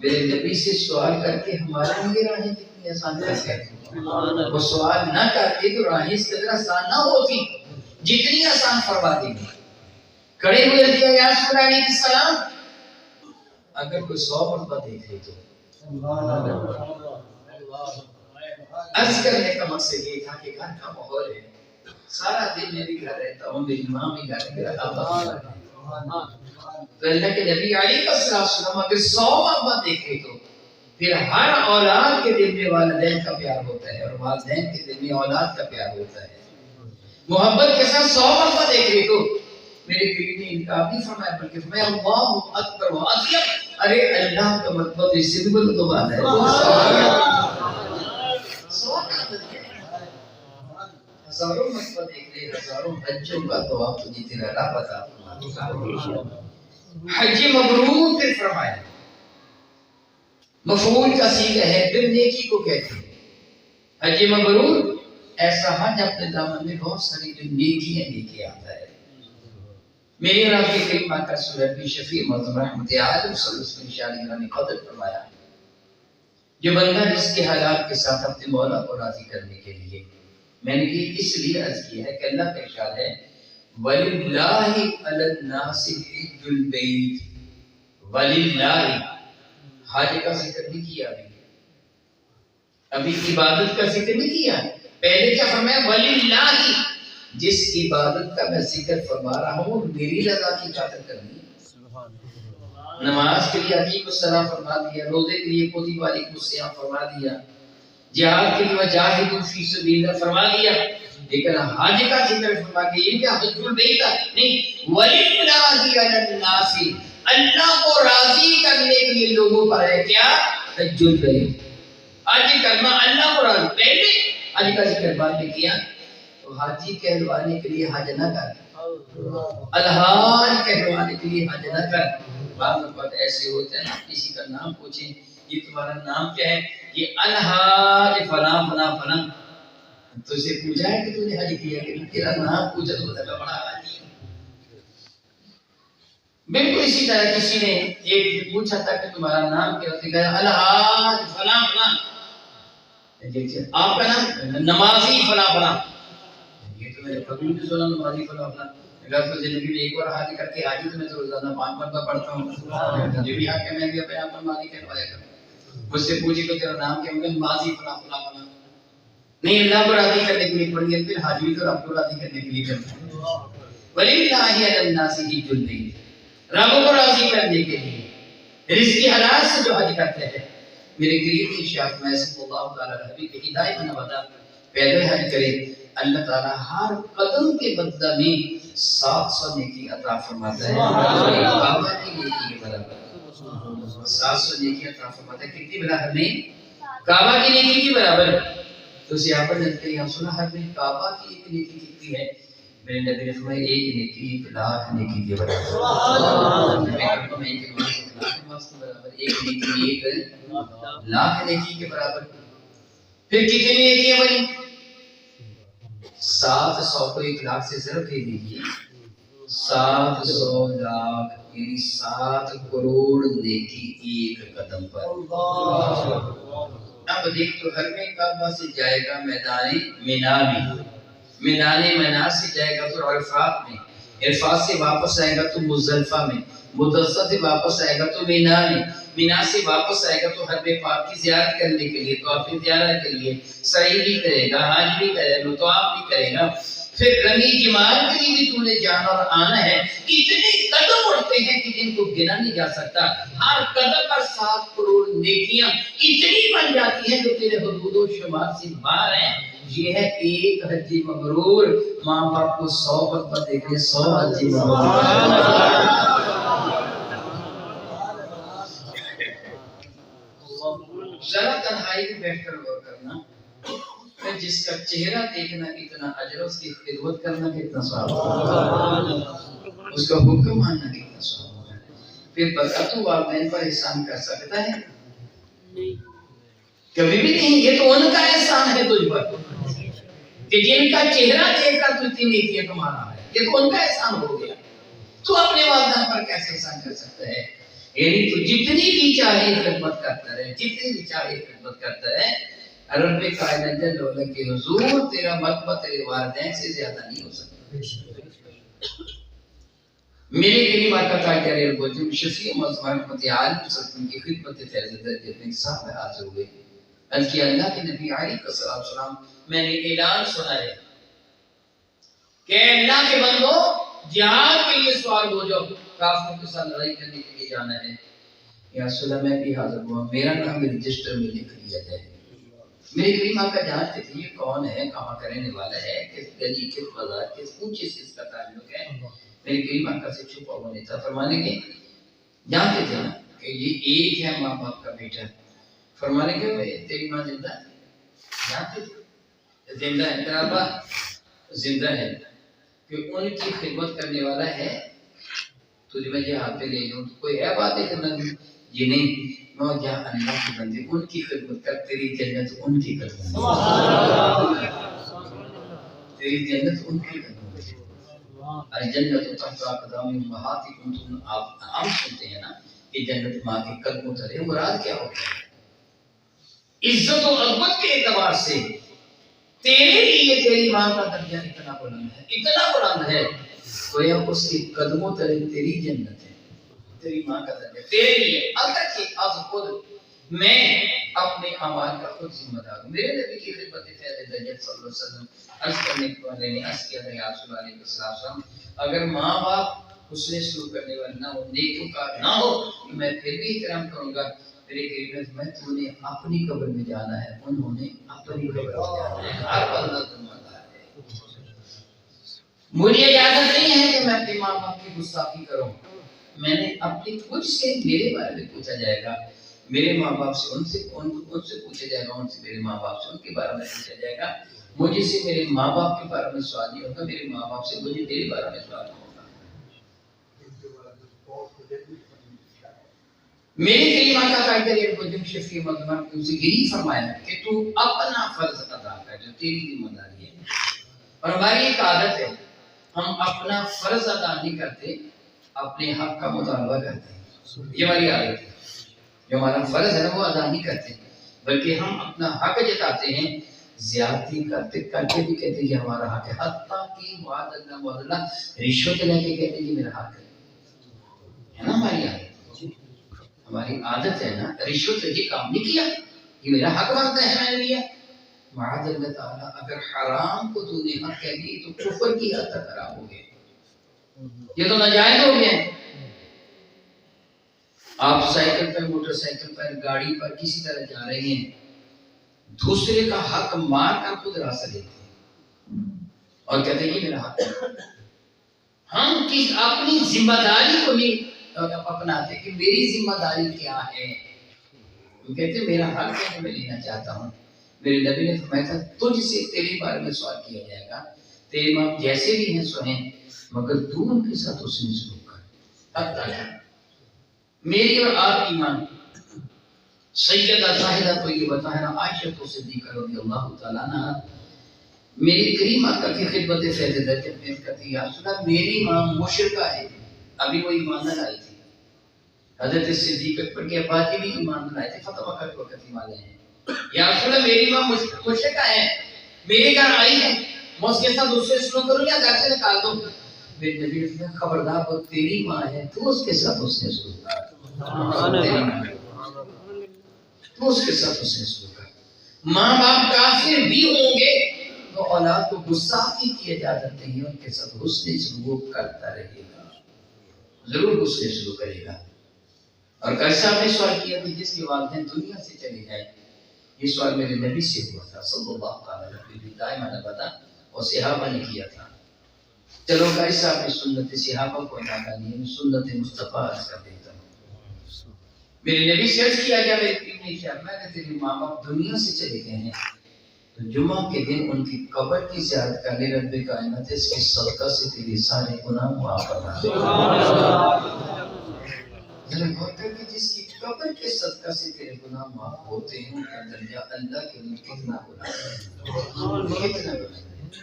میرے نبی سے سوال کر کے ہمارے لیے راہیں کتنی آسان کر کے وہ سوال نہ کرتے تو راہیں اس قدر آسان نہ ہوتی جتنی آسان فرما دیں گے. کھڑے ہوئے کیا یا رسول اللہ علیہ السلام اگر کوئی 100 مرتبہ دیکھ لے تو عرض کرنے کا مقصد یہ تھا کہ گھر کا ماحول ہے سارا دن میں بھی گھر رہتا ہوں میری ماں بھی گھر میرا ابا بھی گھر ہے. تو اللہ کے نبی علیہ السلام اگر 100 مرتبہ دیکھے تو پھر ہر اولاد کے دل میں والدین کا پیار ہوتا ہے اور والدین کے دل میں اولاد کا پیار ہوتا ہے. محبت کے ساتھ 100 مرتبہ دیکھ لے تو میرے کریم نے انکار نہیں فرمایا بلکہ فرمایا اللہ اکبر و اطیب. ارے اللہ کا مطلب اس سے بھی بلند تو بات ہے. ہزاروں مرتبہ دیکھ لے ہزاروں حجوں کا ثواب تجھے تیرا رب عطا فرمائے. حج مبرور پھر فرمایا مفعول کا صیغہ ہے پھر نیکی کو کہتے ہیں. حج مبرور ایسا حج اپنے دامن میں بہت ساری جو نیکیاں لے کے آتا ہے. میرے اور آپ کے کریم آقا صلی شفیع معظم رحمت عالم صلی اللہ علیہ وسلم نے قدر فرمایا جو بندہ جس کے حالات کے ساتھ اپنے مولا کو راضی کرنے کے لیے میں نے یہ اس لیے عرض کیا ہے کہ اللہ کا ارشاد ہے وَلِلَّهِ عَلَى النَّاسِ حِجُّ الْبَيْتِ. وَلِلَّهِ حج کا ذکر نہیں کیا ابھی عبادت کا ذکر نہیں کیا پہلے کیا فرمایا وللہ، جس عبادت کا میں ذکر فرما رہا ہوں میری رضا کی خاطر کرنی ہے۔ نماز کے لیے اقیم الصلاۃ فرما دیا، روزے کے لیے کتب علیکم الصیام فرما دیا، جہاد کے لیے وجاہدوا فی سبیل اللہ فرما دیا، لیکن حج کا ذکر فرما کے یہ کیا حج البیت نہیں، وللہ علی الناس، اللہ کو راضی کرنے کے لیے لوگوں پر ہے کیا حج البیت، حج کرنا اللہ کو راضی۔ پہلے حج کا ذکر بعد میں کیا، تو حاجی کہلوانے کے لیے حج نہ کر، الحاج کہلوانے کے لیے حج نہ کر۔ بعض اوقات ایسے ہوتے ہیں نا، کسی کا نام پوچھیں یہ تمہارا نام کیا ہے، یہ الحاج فلاں فلاں فلاں، تو اسے پوچھا ہے کہ تو نے حج کیا کہ تیرا نام پوچھا تو بتا بڑا حاجی۔ بالکل اسی طرح کسی نے ایک پوچھا تھا کہ تمہارا نام کیا، تو کہا الحاج فلاں فلاں، آپ کا نام نمازی فلاں فلاں، یہ تو میرے قبول بھی سنا نمازی فلاں فلاں، اگر تو زندگی میں ایک بار حج کر کے حاجی تو میں تو روزانہ 5 مرتبہ پڑھتا ہوں، مجھے بھی حق ہے میں بھی اپنے آپ کو نمازی کہلوایا کروں۔ مجھ سے پوچھے تو تیرا نام کیا، مگر نمازی فلاں فلاں فلاں، نہیں اللہ کو راضی کرنے کے لیے پڑھی ہے، پھر حج بھی تو رب کو راضی کرنے کے لیے کرتا ہے۔ وللہ علی الناس حج البیت، رب کو راضی کرنے کے لیے رزق حلال سے جو حج کرتے ہیں، میرے قریب کی شاخ میں صلی اللہ تعالیٰ علیہ کی ہدایت نوادہ پیدل حج کرے، اللہ تعالیٰ ہر قدم کے بدلہ میں 700 نیکی عطا فرماتا ہے، کعبہ کی نیکی کے برابر 700 نیکی عطا فرماتا ہے۔ کتنی برابر میں کعبہ کی نیکی کی برابر، تو صحابہ نے کہا یا رسول اللہ میں کعبہ کی ایک نیکی کتنی ہے، میرے نبی نے فرمایا ایک نیکی 1,00,000 نیکی کے برابر، ایک نیکی 1,00,000 نیکی کے برابر۔ پھر کتنی نیکیاں بنی، 700 کو 1,00,000 سے ضرب دے دیجیے، 700 لاکھ یعنی 7 کروڑ نیکی ایک قدم پر۔ اب دیکھ تو ہر میں کعبہ سے جائے گا میدان مینا میں، میدان مینا سے جائے گا تو عرفات میں، عرفات سے واپس آئے گا تو مزدلفہ میں، مزدلفہ سے واپس آئے گا تو مینا میں، مینا سے واپس آئے گا تو حرم پاک کی زیارت کرنے کے لیے، طواف زیارت کے لیے سعی بھی کرے گا، حج بھی کرے گا، طواف بھی کرے گا، پھر رمی جمال کے لیے بھی تو نے جانا اور آنا ہے۔ اتنے قدم اڑتے ہیں کہ جن کو گنا نہیں جا سکتا، ہر قدم پر 7 کروڑ نیکیاں اتنی بن جاتی ہیں جو تیرے حدود و شمار سے باہر ہیں۔ یہ ہے ایک حج مبرور، ماں باپ کو 100 مرتبہ دیکھے 100 حج مبرور۔ ذرا تنہائی میں بیٹھ کر غور کرنا، جس کا چہرہ دیکھنا اتنا اجر، اس کی خدمت کرنا کتنا ثواب، اس کا حکم ماننا کتنا ثواب ہے۔ پھر بتا تو والدین پر احسان کر سکتا ہے؟ کبھی بھی نہیں۔ یہ تو ان کا احسان ہے تجھ پر کہ جن کا چہرہ دیکھ کر تو اتنی نیکیاں کما رہا ہے، یہ تو ان کا احسان ہو گیا۔ تو اپنے والدین پر کیسے احسان کر سکتا ہے؟ یعنی تو جتنی بھی چاہے خدمت کرتا رہے، جتنی بھی چاہے خدمت کرتا رہے، رب کائنات جل وعلا کے حضور تیرا مرتبہ تیرے والدین سے زیادہ نہیں ہو سکتا۔ میرے کریم آقا تاجر الوجود شفیع معظم رحمت عالم سلطن کی خدمت فیض درجہ اپنے صاحب میں حاضر ہوئے۔ کہ اللہ کے نبی علیہ السلام میں نے اعلان سنا ہے کہ اللہ کے بندو جہاد کے لیے سوار ہو جاؤ، کافروں کے ساتھ لڑائی کرنے کے لیے جانا ہے۔ یا رسول اللہ میں بھی حاضر ہوا، میرا نام رجسٹر میں لکھ لیا جائے۔ میرے کریم آقا جانتے تھے یہ کون ہے، کہاں کا رہنے والا ہے، کس گلی کس بازار کس اونچے سے اس کا تعلق ہے۔ میرے کریم آقا سے چھپا ہوا نہیں تھا، فرمانے کے جانتے تھے نا کہ یہ ایک ہے ماں باپ کا بیٹا، فرمانے کے تیری ماں زندہ ہے، جانتے تھے زندہ ہے، تیرا ابا زندہ ہے، کہ ان کی خدمت کرنے والا ہے، تجھے میں جہاد پہ لے جاؤں تو کوئی ہے باتیں کرنا، یہ نہیں جہاں اللہ کی بندے ان کی خدمت کر، تیری جنت ان کی خدمت، تیری جنت ان کی خدمت۔ الجنت تحت اقدام امہاتکم، تم آپ عام سنتے ہیں نا کہ جنت ماں کے قدموں تلے، مراد کیا ہوتا ہے؟ عزت و عظمت کے اعتبار سے تیرے لیے تیری ماں کا درجہ اتنا بلند ہے، اتنا بلند ہے، گویا اس کے قدموں تلے تیری جنت ہے، تیری ماں کا درجہ تیرے لیے۔ اگر کہ از خود میں اپنے اعمال کا خود ذمہ دار ہوں، میرے نبی کی خدمت فیض صلی اللہ علیہ وسلم عرض کرنے والے نے عرض کیا یا رسول اللہ علیہ وسلم اگر ماں باپ حسن سلوک کرنے والے نہ ہو نیکوکار نہ ہو تو میں پھر بھی احترام کروں گا میرے قریب میں تو نے اپنی قبر میں جانا ہے انہوں نے اپنی قبر میں جانا ہے ہر بندہ ذمہ دار ہے مجھے اجازت نہیں ہے کہ میں اپنے ماں باپ کی گستاخی کروں میں نے اپنی خود سے میرے بارے میں پوچھا جائے گا میرے ماں باپ سے ان سے پوچھا جائے گا ان سے میرے ماں باپ سے ان کے بارے میں پوچھا جائے گا مجھے سے میرے ماں باپ کے بارے میں سوال نہیں ہوگا میرے ماں باپ سے مجھے میرے بارے میں سوال ہوگا میرے کریمہ کا قائدہ یہ قدم شفیع مقدمہ کی اسے یہی فرمایا کہ تو اپنا فرض ادا کر جو تیری ذمہ داری ہے اور ہماری ایک عادت ہے ہم اپنا فرض ادا نہیں کرتے اپنے حق کا مطالبہ کرتے ہیں یہ ہماری عادت ہے جو ہمارا فرض ہے نا وہ ادا نہیں کرتے بلکہ ہم اپنا حق جتاتے ہیں زیادتی کرتے کرتے بھی کہتے ہیں یہ ہمارا حق ہے حتیٰ کہ وعد اللہ رشوت لے کے کہتے ہیں یہ میرا حق ہے نا ہماری عادت ہے نا رشوت یہ کام نہیں کیا یہ میرا حق بنتا ہے میں نے لیا معاذ اللہ تعالیٰ اگر حرام کو تو نے حق کہہ دی تو کفر کی حد تک حرام ہو گئے یہ تو ناجائز ہو گیا آپ سائیکل پر موٹر سائیکل پر گاڑی پر کسی طرح جا رہے ہیں دوسرے کا حق مار کر خود راستہ لیتے ہیں اور کہتے ہیں یہ میرا حق ہے ہم کس اپنی ذمہ داری کو نہیں اپناتے کہ میری ذمہ داری کیا ہے وہ کہتے ہیں میرا حق ہے میں لینا چاہتا ہوں میرے نبی نے فرمایا تھا تجھ سے تیرے بارے میں سوال کیا جائے گا تیرے ماں جیسے بھی ہیں سو ہیں مگر تو ان کے ساتھ اس نے سلوک کر حق تعالیٰ میری اور آپ ایمان سیدہ زاہدہ کو یہ بتایا عائشہ کو صدیقہ رضی اللہ تعالیٰ عنہ میری کریمہ کا کی خدمت فیض درجہ پیش کرتی ہے رسول اللہ میری ماں مشرکہ ہے ابھی وہ ایمان نہ لائی تھی حضرت صدیق اکبر کے ابا جی بھی ایمان نہ لائے تھے فتح مکہ کے وقت ایمان لائے ہیں یا رسول اللہ میری ماں مشرکہ ہے میرے گھر آئی ہے میں اس کے ساتھ دوسرے سلوک کروں یا گھر سے نکال دوں میرے نبی نے فرمایا خبردار وہ تیری ماں ہے تو اس کے ساتھ اس نے سلوک کر تو اس کے ساتھ اس نے سلوک کر ماں باپ کافر بھی ہوں گے تو اولاد کو گستاخی کی اجازت نہیں ہے ان کے ساتھ حسن سلوک کرتا رہے گا ضرور حسن سلوک کرے گا اور کیسا آپ نے سوال کیا کہ جس کے والدین دنیا سے چلے جائیں یہ سوال میرے نبی سے ہوا تھا صلی اللہ علیہ وسلم دائما نبتا اور صحابہ نے کیا تھا چلو کیسا آپ نے سنت صحابہ کو ادا کرنی ہے سنت مصطفیٰ عرض کر دیتا ہوں میرے نبی سے عرض کیا گیا میرے قریب نے کیا میں کہ تیرے ماں باپ دنیا سے چلے گئے ہیں تو جمعہ کے دن ان کی قبر کی زیارت کرنے رب کائنات اس کے صدقہ سے تیرے سارے گناہ معاف فرما دے ذرا غور کر کہ جس کی قبر کے صدقہ سے تیرے گناہ معاف ہوتے ہیں ان کا درجہ اللہ کے لیے کتنا بلند ہے کتنا بلند ہے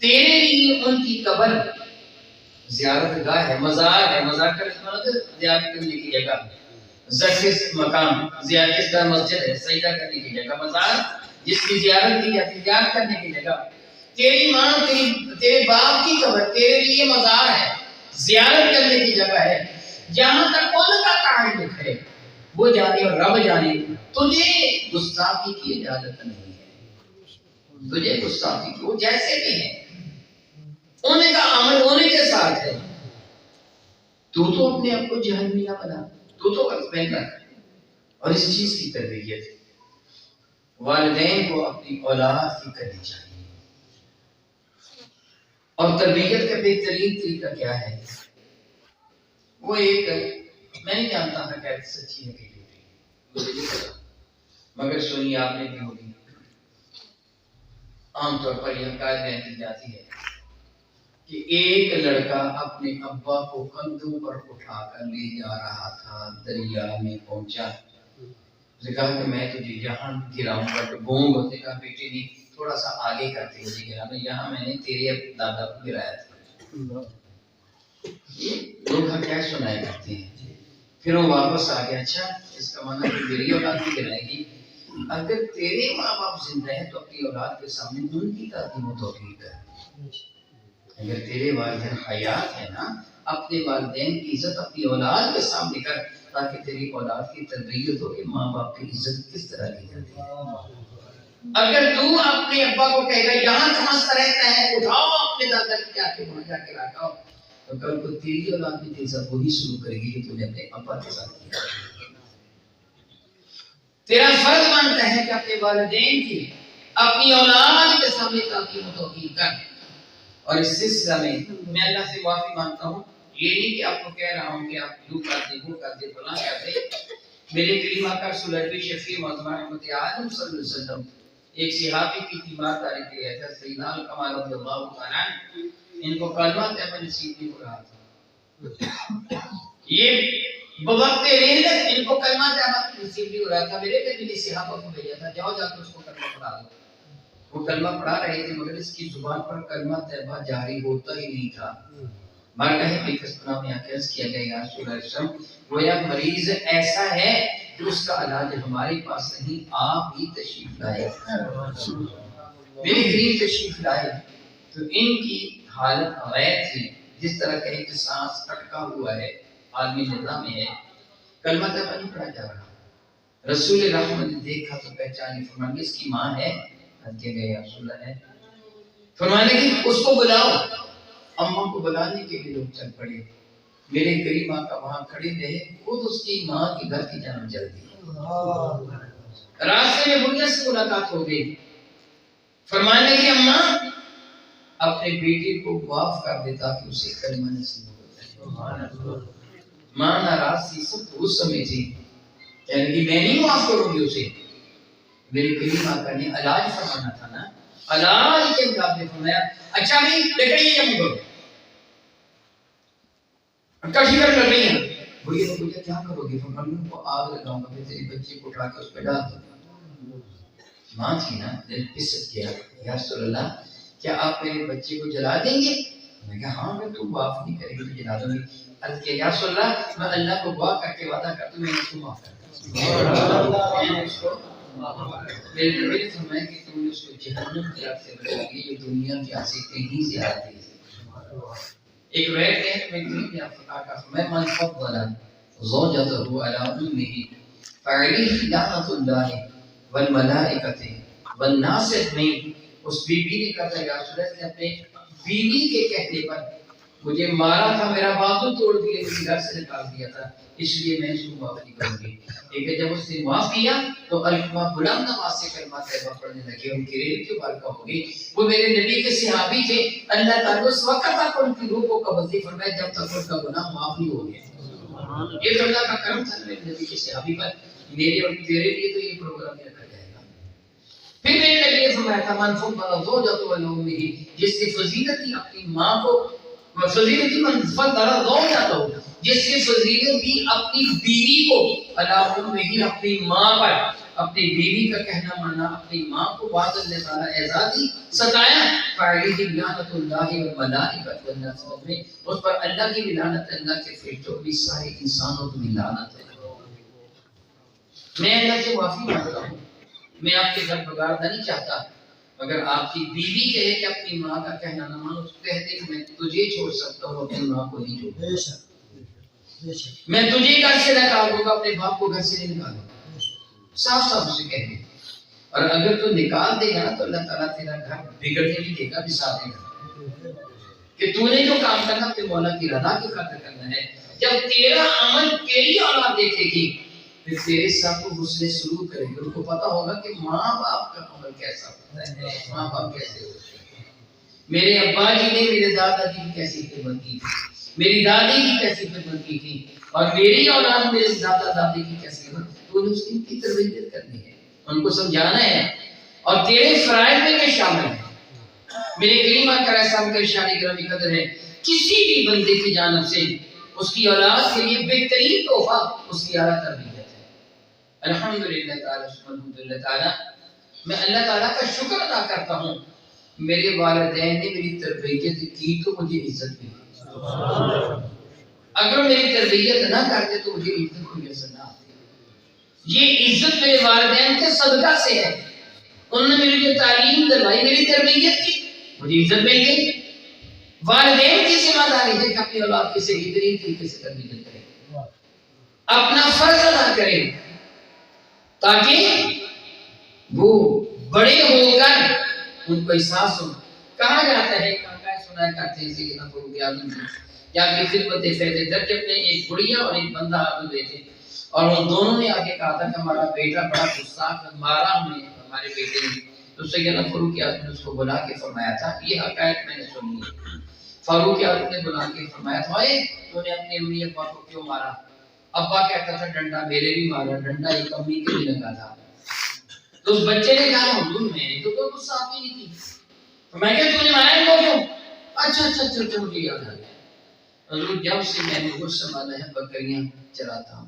تیرے لیے ان کی قبر زیارت گاہ ہے مزار کا مطلب ہے زیارت کرنے کی جگہ زکس مقام زیارت کا مسجد ہے سجدہ کرنے کی جگہ مزار جس کی زیارت کی جاتی ہے زیارت کرنے کی جگہ تیری ماں تیرے باپ کی قبر تیرے لیے مزار ہے زیارت کرنے کی جگہ ہے جہاں تک ان کا تعلق ہے وہ جانے اور رب جانے تجھے گستاخی کی اجازت نہیں ہے تجھے گستاخی کی وہ جیسے بھی ہیں انہیں کا عمل انہیں کے ساتھ ہے تو اپنے آپ کو جہنمی نہ بنا تو غلط پہن رکھ اور اس چیز کی تربیت والدین کو اپنی اولاد کی کرنی چاہیے اور تربیت کا بہترین طریقہ کیا ہے وہ ایک میں نہیں جانتا تھا کہ سچی ہے کہ جھوٹی مجھے نہیں پتا مگر سنی آپ نے بھی ہوگی عام طور پر یہ قائد رہتی جاتی ہے کہ ایک لڑکا اپنے ابا کو کندھوں پر اٹھا کر لے جا رہا تھا دریا میں پہنچا اس نے کہا کہ میں تجھے یہاں گراؤں گا ڈبوں گا کہا بیٹے نہیں تھوڑا سا آگے کرتے مجھے گرانا یہاں میں نے تیرے دادا کو گرایا تھا لوگ کیا سنایا کرتے ہیں پھر وہ واپس آ گیا اچھا اس کا معنی کہ میری اولاد بھی گرائے گی اگر تیرے ماں باپ زندہ ہیں تو اپنی اولاد کے سامنے ان کی تعظیم و توقیر کر اگر تیرے والدین حیات ہیں نا اپنے والدین کی عزت اپنی اولاد کے سامنے کر تاکہ تیری اولاد کی تربیت ہو کہ ماں باپ کی عزت کس طرح کی جاتی ہے اگر تو اپنے ابا کو کہے گا یہاں کمستا رہتا ہے اٹھاؤ اپنے دادا کی جا کے وہاں جا کے رکھاؤ، تو کل کو تیری اولاد بھی تیرے ساتھ وہی سلوک کرے گی کہ تو نے اپنے ابا کے ساتھ کیا۔ تیرا فرض بنتا ہے کہ اپنے والدین کی اپنی اولاد کے سامنے تعظیم و توقیر کر۔ اور اس سلسلہ میں میں اللہ سے معافی مانگتا ہوں، یہ نہیں کہ آپ کو کہہ رہا ہوں کہ آپ یوں کر دیں وہ کر دیں فلاں کر دیں۔ میرے کریم آقا رسول اللہ شفیع معظم رحمت عالم صلی اللہ علیہ وسلم ایک صحابی کی تیمارداری کے لیے تھا، سیدنا الکمال رضی اللہ تعالیٰ عنہ، ان کو کلمہ طیبہ نصیب نہیں ہو رہا تھا۔ یہ بوقت رحلت ان کو کلمہ طیبہ نصیب نہیں ہو رہا تھا۔ میرے نبی نے صحابہ کو بھیجا تھا جاؤ جا کے اس کو کلمہ پڑھا دو۔ وہ کلمہ پڑھا رہے تھے مگر اس کی زبان پر کلمہ طیبہ جاری ہوتا ہی نہیں تھا۔ بارگاہ بیکستنا میں عرض کیا گیا یا رسول اللہ صلی اللہ علیہ وسلم گویا مریض ایسا ہے کہ اس کا علاج ہمارے پاس نہیں، آپ ہی تشریف لائے۔ میرے قریب تشریف لائے تو ان کی حالت غیر تھی، جس طرح کہیں کہ سانس اٹکا ہوا ہے، عالمی نظام میں ہے، کلمہ طیبہ نہیں پڑھا جا رہا۔ رسول رحمت نے دیکھا تو پہچانی، فرمانے اس کی ماں ہے؟ کہ گئے یا رسول اللہ ہے۔ فرمانے کہ اس کو بلاؤ۔ اماں کو بلانے کے لیے لوگ چل پڑے، میرے کریم آقا وہاں کھڑے رہے، خود اس کی ماں کے گھر کی جانب چل دی۔ راستے میں بڑھیا سے ملاقات ہو گئی، فرمانے کہ اماں اپنے بیٹے کو معاف کر دے تاکہ اسے کلمہ نصیب ہو جائے۔ ماں ناراض تھی، سب غصے میں تھی، کہنے لگی میں نہیں معاف کروں گی اسے۔ میرے کریم آقا نے علاج فرمانا تھا نا، علاج کے بعد نے فرمایا اچھا نہیں لکڑی جمع کرو، کشی کر لگ رہی ہیں۔ بھئی نے پوچھا کیا کرو گے؟ فرمایا کو آگ لگاؤں گا، پھر تیری بچی کو اٹھا کے اس پہ ڈال دوں گا۔ ماں تھی نا، دل پسک گیا، یا رسول اللہ کیا آپ میرے بچے کو جلا دیں گے؟ میں کہا ہاں اگر تم معاف نہیں کرے گی تو جلا دوں گی۔ عرض کیا یا رسول اللہ میں اللہ کو دعا کر کے وعدہ کرتا ہوں میں اس کو معاف کر دوں۔ میرے نبی نے فرمایا کہ تم نے اس کو جہنم کی آگ سے بچا لی جو دنیا کی آگ سے کہیں زیادہ تیز ہے۔ ایک روایت ہے میں کہیں بھی آپ کا فرمایا من فضل زوجته على امه فعليه لعنۃ اللہ والملائکۃ والناس اجمعین۔ اس بیوی نے کہا تھا یا رسول اللہ نے اپنے بیوی کے کہنے پر مجھے مارا تھا، میرا بازو توڑ دیا، مجھے گھر سے نکال دیا تھا، اس لیے میں اس کو معاف نہیں کروں گی۔ لیکن جب اس نے معاف کیا تو الکمہ بلند آواز سے کلمہ طیبہ پڑھنے لگے، ان کی ریل کی برکت ہو گئی۔ وہ میرے نبی کے صحابی تھے، اللہ تعالیٰ اس وقت تک ان کی روح کو قبض نہیں فرمایا جب تک ان کا گناہ معاف نہیں ہو گیا۔ یہ تو اللہ کا کرم تھا میرے نبی کے صحابی پر۔ میرے اور تیرے لیے تو یہ پروگرام رکھا جائے گا۔ پھر میرے نبی نے فرمایا تھا من فضل زوجته على امه، جس سے فضیلت دی اپنی ماں کو، فضیلت دی من فضل زوجته، جس سے فضیلت دی اپنی بیوی کو، اللہ امه اپنی ماں پر، اپنی بیوی کا کہنا مانا اپنی ماں کو بعد اللہ تعالیٰ اعزازی ستایا، فعلیہ لعنۃ اللہ والملائکۃ والناس اجمعین، اس پر اللہ کی بھی لعنت ہے، اللہ کے فرشتوں بھی، سارے انسانوں کی بھی لعنت ہے۔ میں اللہ سے معافی مانگتا ہوں، میں آپ کے گھر بگاڑنا نہیں چاہتا، مگر آپ کی بیوی کہے کہ اپنی ماں کا کہنا نہ مانو، اس کو کہتے کہ میں تجھے چھوڑ سکتا ہوں اپنی ماں کو نہیں چھوڑ سکتا، میں تجھے گھر سے نکال دوں گا اپنے باپ کو گھر سے نہیں نکالوں گا، صاف صاف اسے کہہ دیں۔ اور اگر تو نکال دے گا تو اللہ تعالیٰ تیرا گھر بگڑنے نہیں دے گا، بسا دے گا کہ تو نے جو کام کرنا اپنے مولا کی رضا کی خاطر کرنا ہے۔ جب تیرا عمل تیری اولاد دیکھے گی پھر تیرے ساتھ وہ حسن سلوک کرے گی، ان کو پتا ہوگا کہ ماں باپ کا عمل کیسا ہوتا ہے، ماں باپ کیسے ہوتے ہیں۔ میرے ابا جی نے میرے دادا جی کی کیسی خدمت کی تھی، میری دادی کی کیسی خدمت کی تھی، اور میری اولاد میرے دادا دادی کی کیسی خدمت، تو انہیں اس کی تربیت کرنی ہے، ان کو سمجھانا ہے، اور تیرے فرائض میں کیا شامل ہے۔ میرے کریم آقا علیہ السلام کا ارشاد گرامی قدر ہے، کسی بھی بندے کی جانب سے اس کی اولاد کے لیے بہترین تحفہ اس کی اعلیٰ تربیت ہے۔ الحمدللہ تعالیٰ الحمدللہ تعالیٰ میں اللہ تعالیٰ کا شکر ادا کرتا ہوں، میرے والدین نے میری تربیت کی تو مجھے عزت ملی، اگر میری تربیت نہ کرتے تو مجھے عزت کو میسر نہ آتی۔ یہ عزت میرے والدین کے صدقہ سے ہے، انہوں نے میری جو تعلیم دلوائی، میری تربیت کی، مجھے عزت مل گئی۔ والدین کی ذمہ داری ہے کہ اپنی اولاد کی صحیح ترین طریقے سے تربیت کرے، اپنا فرض ادا کرے، تاکہ وہ بڑے ہو کر ان کو احساس ہو. کہا جاتا ہے سنا کرتے ہیں سیدنا فاروق اعظم کیا کہ خدمت فیض درج میں ایک بڑھیا اور ایک بندہ حاضر ہوئے تھے اور ان دونوں نے آ کے کہا تھا کہ ہمارا بیٹا بڑا گستاخ ہے، مارا ہمیں ہمارے بیٹے نے. تو سیدنا فاروق اعظم نے اس کو بلا کے فرمایا تھا، یہ حقائق میں نے سنی ہے. فاروق اعظم نے بلا کے فرمایا تھا، اے تو نے اپنی امی ابا کو کیوں مارا؟ ابا کہتا تھا ڈنڈا میرے بھی مارا، ڈنڈا ایک امی کے بھی لگا تھا. تو اس بچے نے کہا حضور میں نے تو کوئی غصہ آپ کی نہیں کی. تو میں کہا تو نے مارا ان کو کیوں؟ اچھا مجھے یاد آ گیا حضور جب سے میں نے وہ سنبھالا ہے بکریاں چراتا ہوں،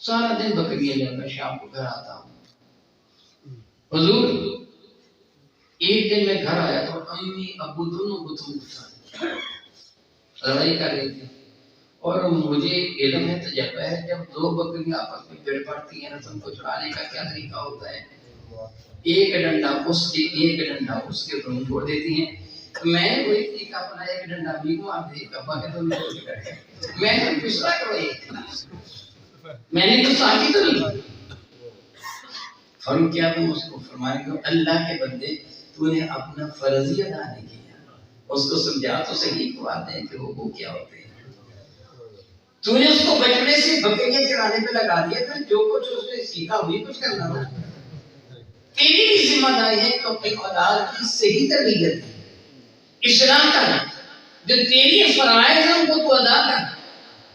سارا دن بکریاں جاتا، شام کو گھر آتا ہوں. حضور ایک دن میں گھر آیا تو امی ابو دونوں گتم گتھا لڑائی کر رہی تھی اور مجھے علم ہے تجربہ ہے جب دو بکریاں آپس میں بڑ پڑتی ہیں تو ان کو چھڑانے کا کیا طریقہ ہوتا ہے، ایک ڈنڈا اس کے ایک ڈنڈا اس کے دونوں چھوڑ دیتی ہیں. میں وہی طریقہ اپنا ایک ڈنڈا بھی کو آپ دے ابا کے دونوں چھوڑ کر کے میں نے دوسرا کرو میں نے تو ساتھی تو نہیں. فاروق اعظم اس کو فرمائے کہ اللہ کے بندے تو نے اپنا فرض ہی ادا نہیں کیا، اس کو سمجھا تو صحیح کو آتے ہیں کہ وہ کیا ہوتے ہیں. تو نے اس کو بچپنے سے بکریاں چرانے پہ لگا دیا تھا، جو کچھ اس نے سیکھا وہی کچھ کرنا تھا. تیری بھی ذمہ داری ہے کہ اپنی اولاد کی صحیح تربیت اسلام کا جو تیری فرائض ہیں ان کو تو ادا کر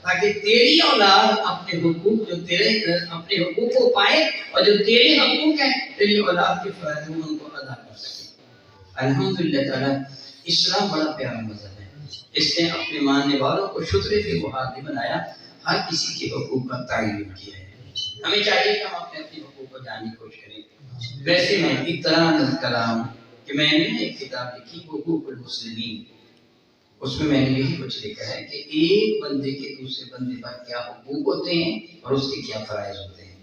تاکہ تیری اولاد اپنے حقوق جو تیرے اپنے حقوق کو پائے اور جو تیرے حقوق ہیں تیری اولاد کے فرائض ہیں ان کو ادا کر سکے. الحمدللہ تعالی اسلام بڑا پیارا مذہب ہے، اس نے اپنے ماننے والوں کو شترے کے محاذ بنایا، ہر کسی کے حقوق کا تعین کیا ہے. ہمیں چاہیے کہ ہم اپنے حقوق کو جاننے کی کوشش کریں. ویسے میں اقتران کلام کہ میں نے ایک کتاب لکھی حقوق المسلمین، اس میں میں نے یہی کچھ لکھا ہے کہ ایک بندے کے دوسرے بندے پر کیا حقوق ہوتے ہیں اور اس کے کیا فرائض ہوتے ہیں.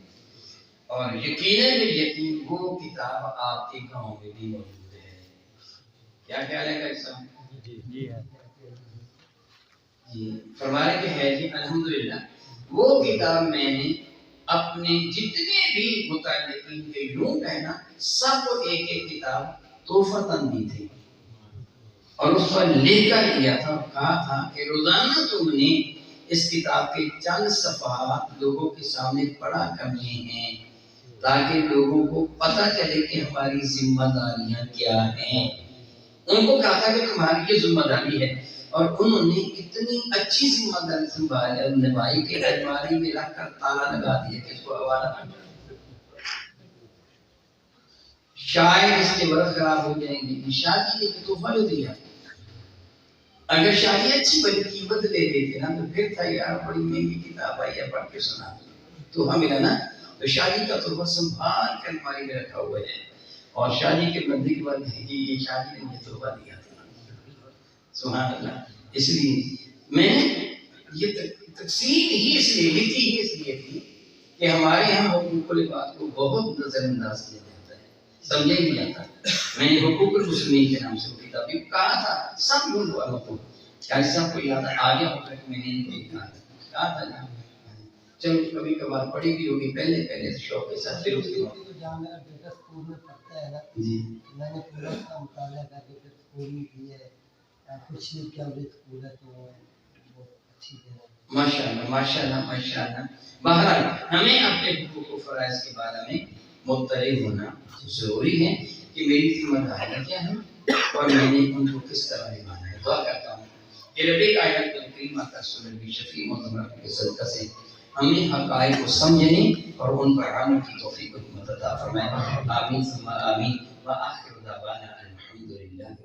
اور یقین وہ کتاب آپ کے گاؤں میں بھی موجود ہے. کیا خیال ہے کیسا؟ جی فرمانے کے ہے کہ الحمدللہ وہ کتاب میں نے اپنے جتنے بھی متعلقین کے یوں کہنا سب کو ایک ایک کتاب تحفتاً دی تھی اور اس پر لکھ کر دیا تھا اور کہا تھا کہ روزانہ تم نے اس کتاب کے چند صفحات لوگوں کے سامنے پڑھا کرنے ہیں تاکہ لوگوں کو پتہ چلے کہ ہماری ذمہ داریاں کیا ہیں. ان کو کہا تھا کہ تمہاری یہ ذمہ داری ہے اور انہوں نے اتنی اچھی ذمہ داری نبھائی کہ الماری میں رکھ کر تالا لگا دیا کہ اس کو حوالہ کر دیا. شاید اس کے برس خراب ہو جائیں گے، شادی نے تحفہ جو دیا اگر شادی اچھی بڑی قیمت لے دیتے نا تو پھر تھا یار بڑی مہنگی کتاب آئی ہے پڑھ کے سنا تو ہمیں نا تو شادی کا تحفہ سنبھال کر الماری میں رکھا ہوا ہے اور شادی کے بندے کے بعد ہے کہ یہ شادی نے یہ تحفہ دیا تھا. سبحان اللہ. اس لیے میں یہ تقسیم ہی اس لیے لکھی ہی اس لیے تھی کہ ہمارے یہاں حقوق العباد کو بہت نظر انداز کیا جاتا ہے، سمجھے نہیں جاتا. میں نے حقوق المسلمین کے نام سے وہ کتاب کہا تھا سب ملک والوں کو، چاہے سب کو یاد آ گیا ہوگا کہ میں نے ان کو کہا تھا نا. چلو کبھی کبھار پڑھی بھی ہوگی پہلے شوق کے ساتھ. پھر اس کے بعد میرا بیٹا اسکول میں پڑھتا ہے نا جی میں نے پورا اس کا مطالعہ کر کے پھر اسکول میں کی ہے کچھ نہیں کیا وہ اسکول ہے تو بہت اچھی ہے. ماشاءاللہ. بہرحال ہمیں اپنے حقوق و فرائض کے بارے میں مطلع ہونا ضروری ہے کہ میری ذمہ داریاں کیا ہیں اور میں نے ان کو کس طرح نبھانا ہے. دعا کرتا ہوں کہ رب کائنات کریمہ کا سنبی شفیع محمد کے صدقہ سے ہمیں حقائق کو سمجھنے اور ان پر عمل کی توفیق و ہمت عطا فرمائے. آمین ثم آمین. وآخر دعوانا الحمدللہ.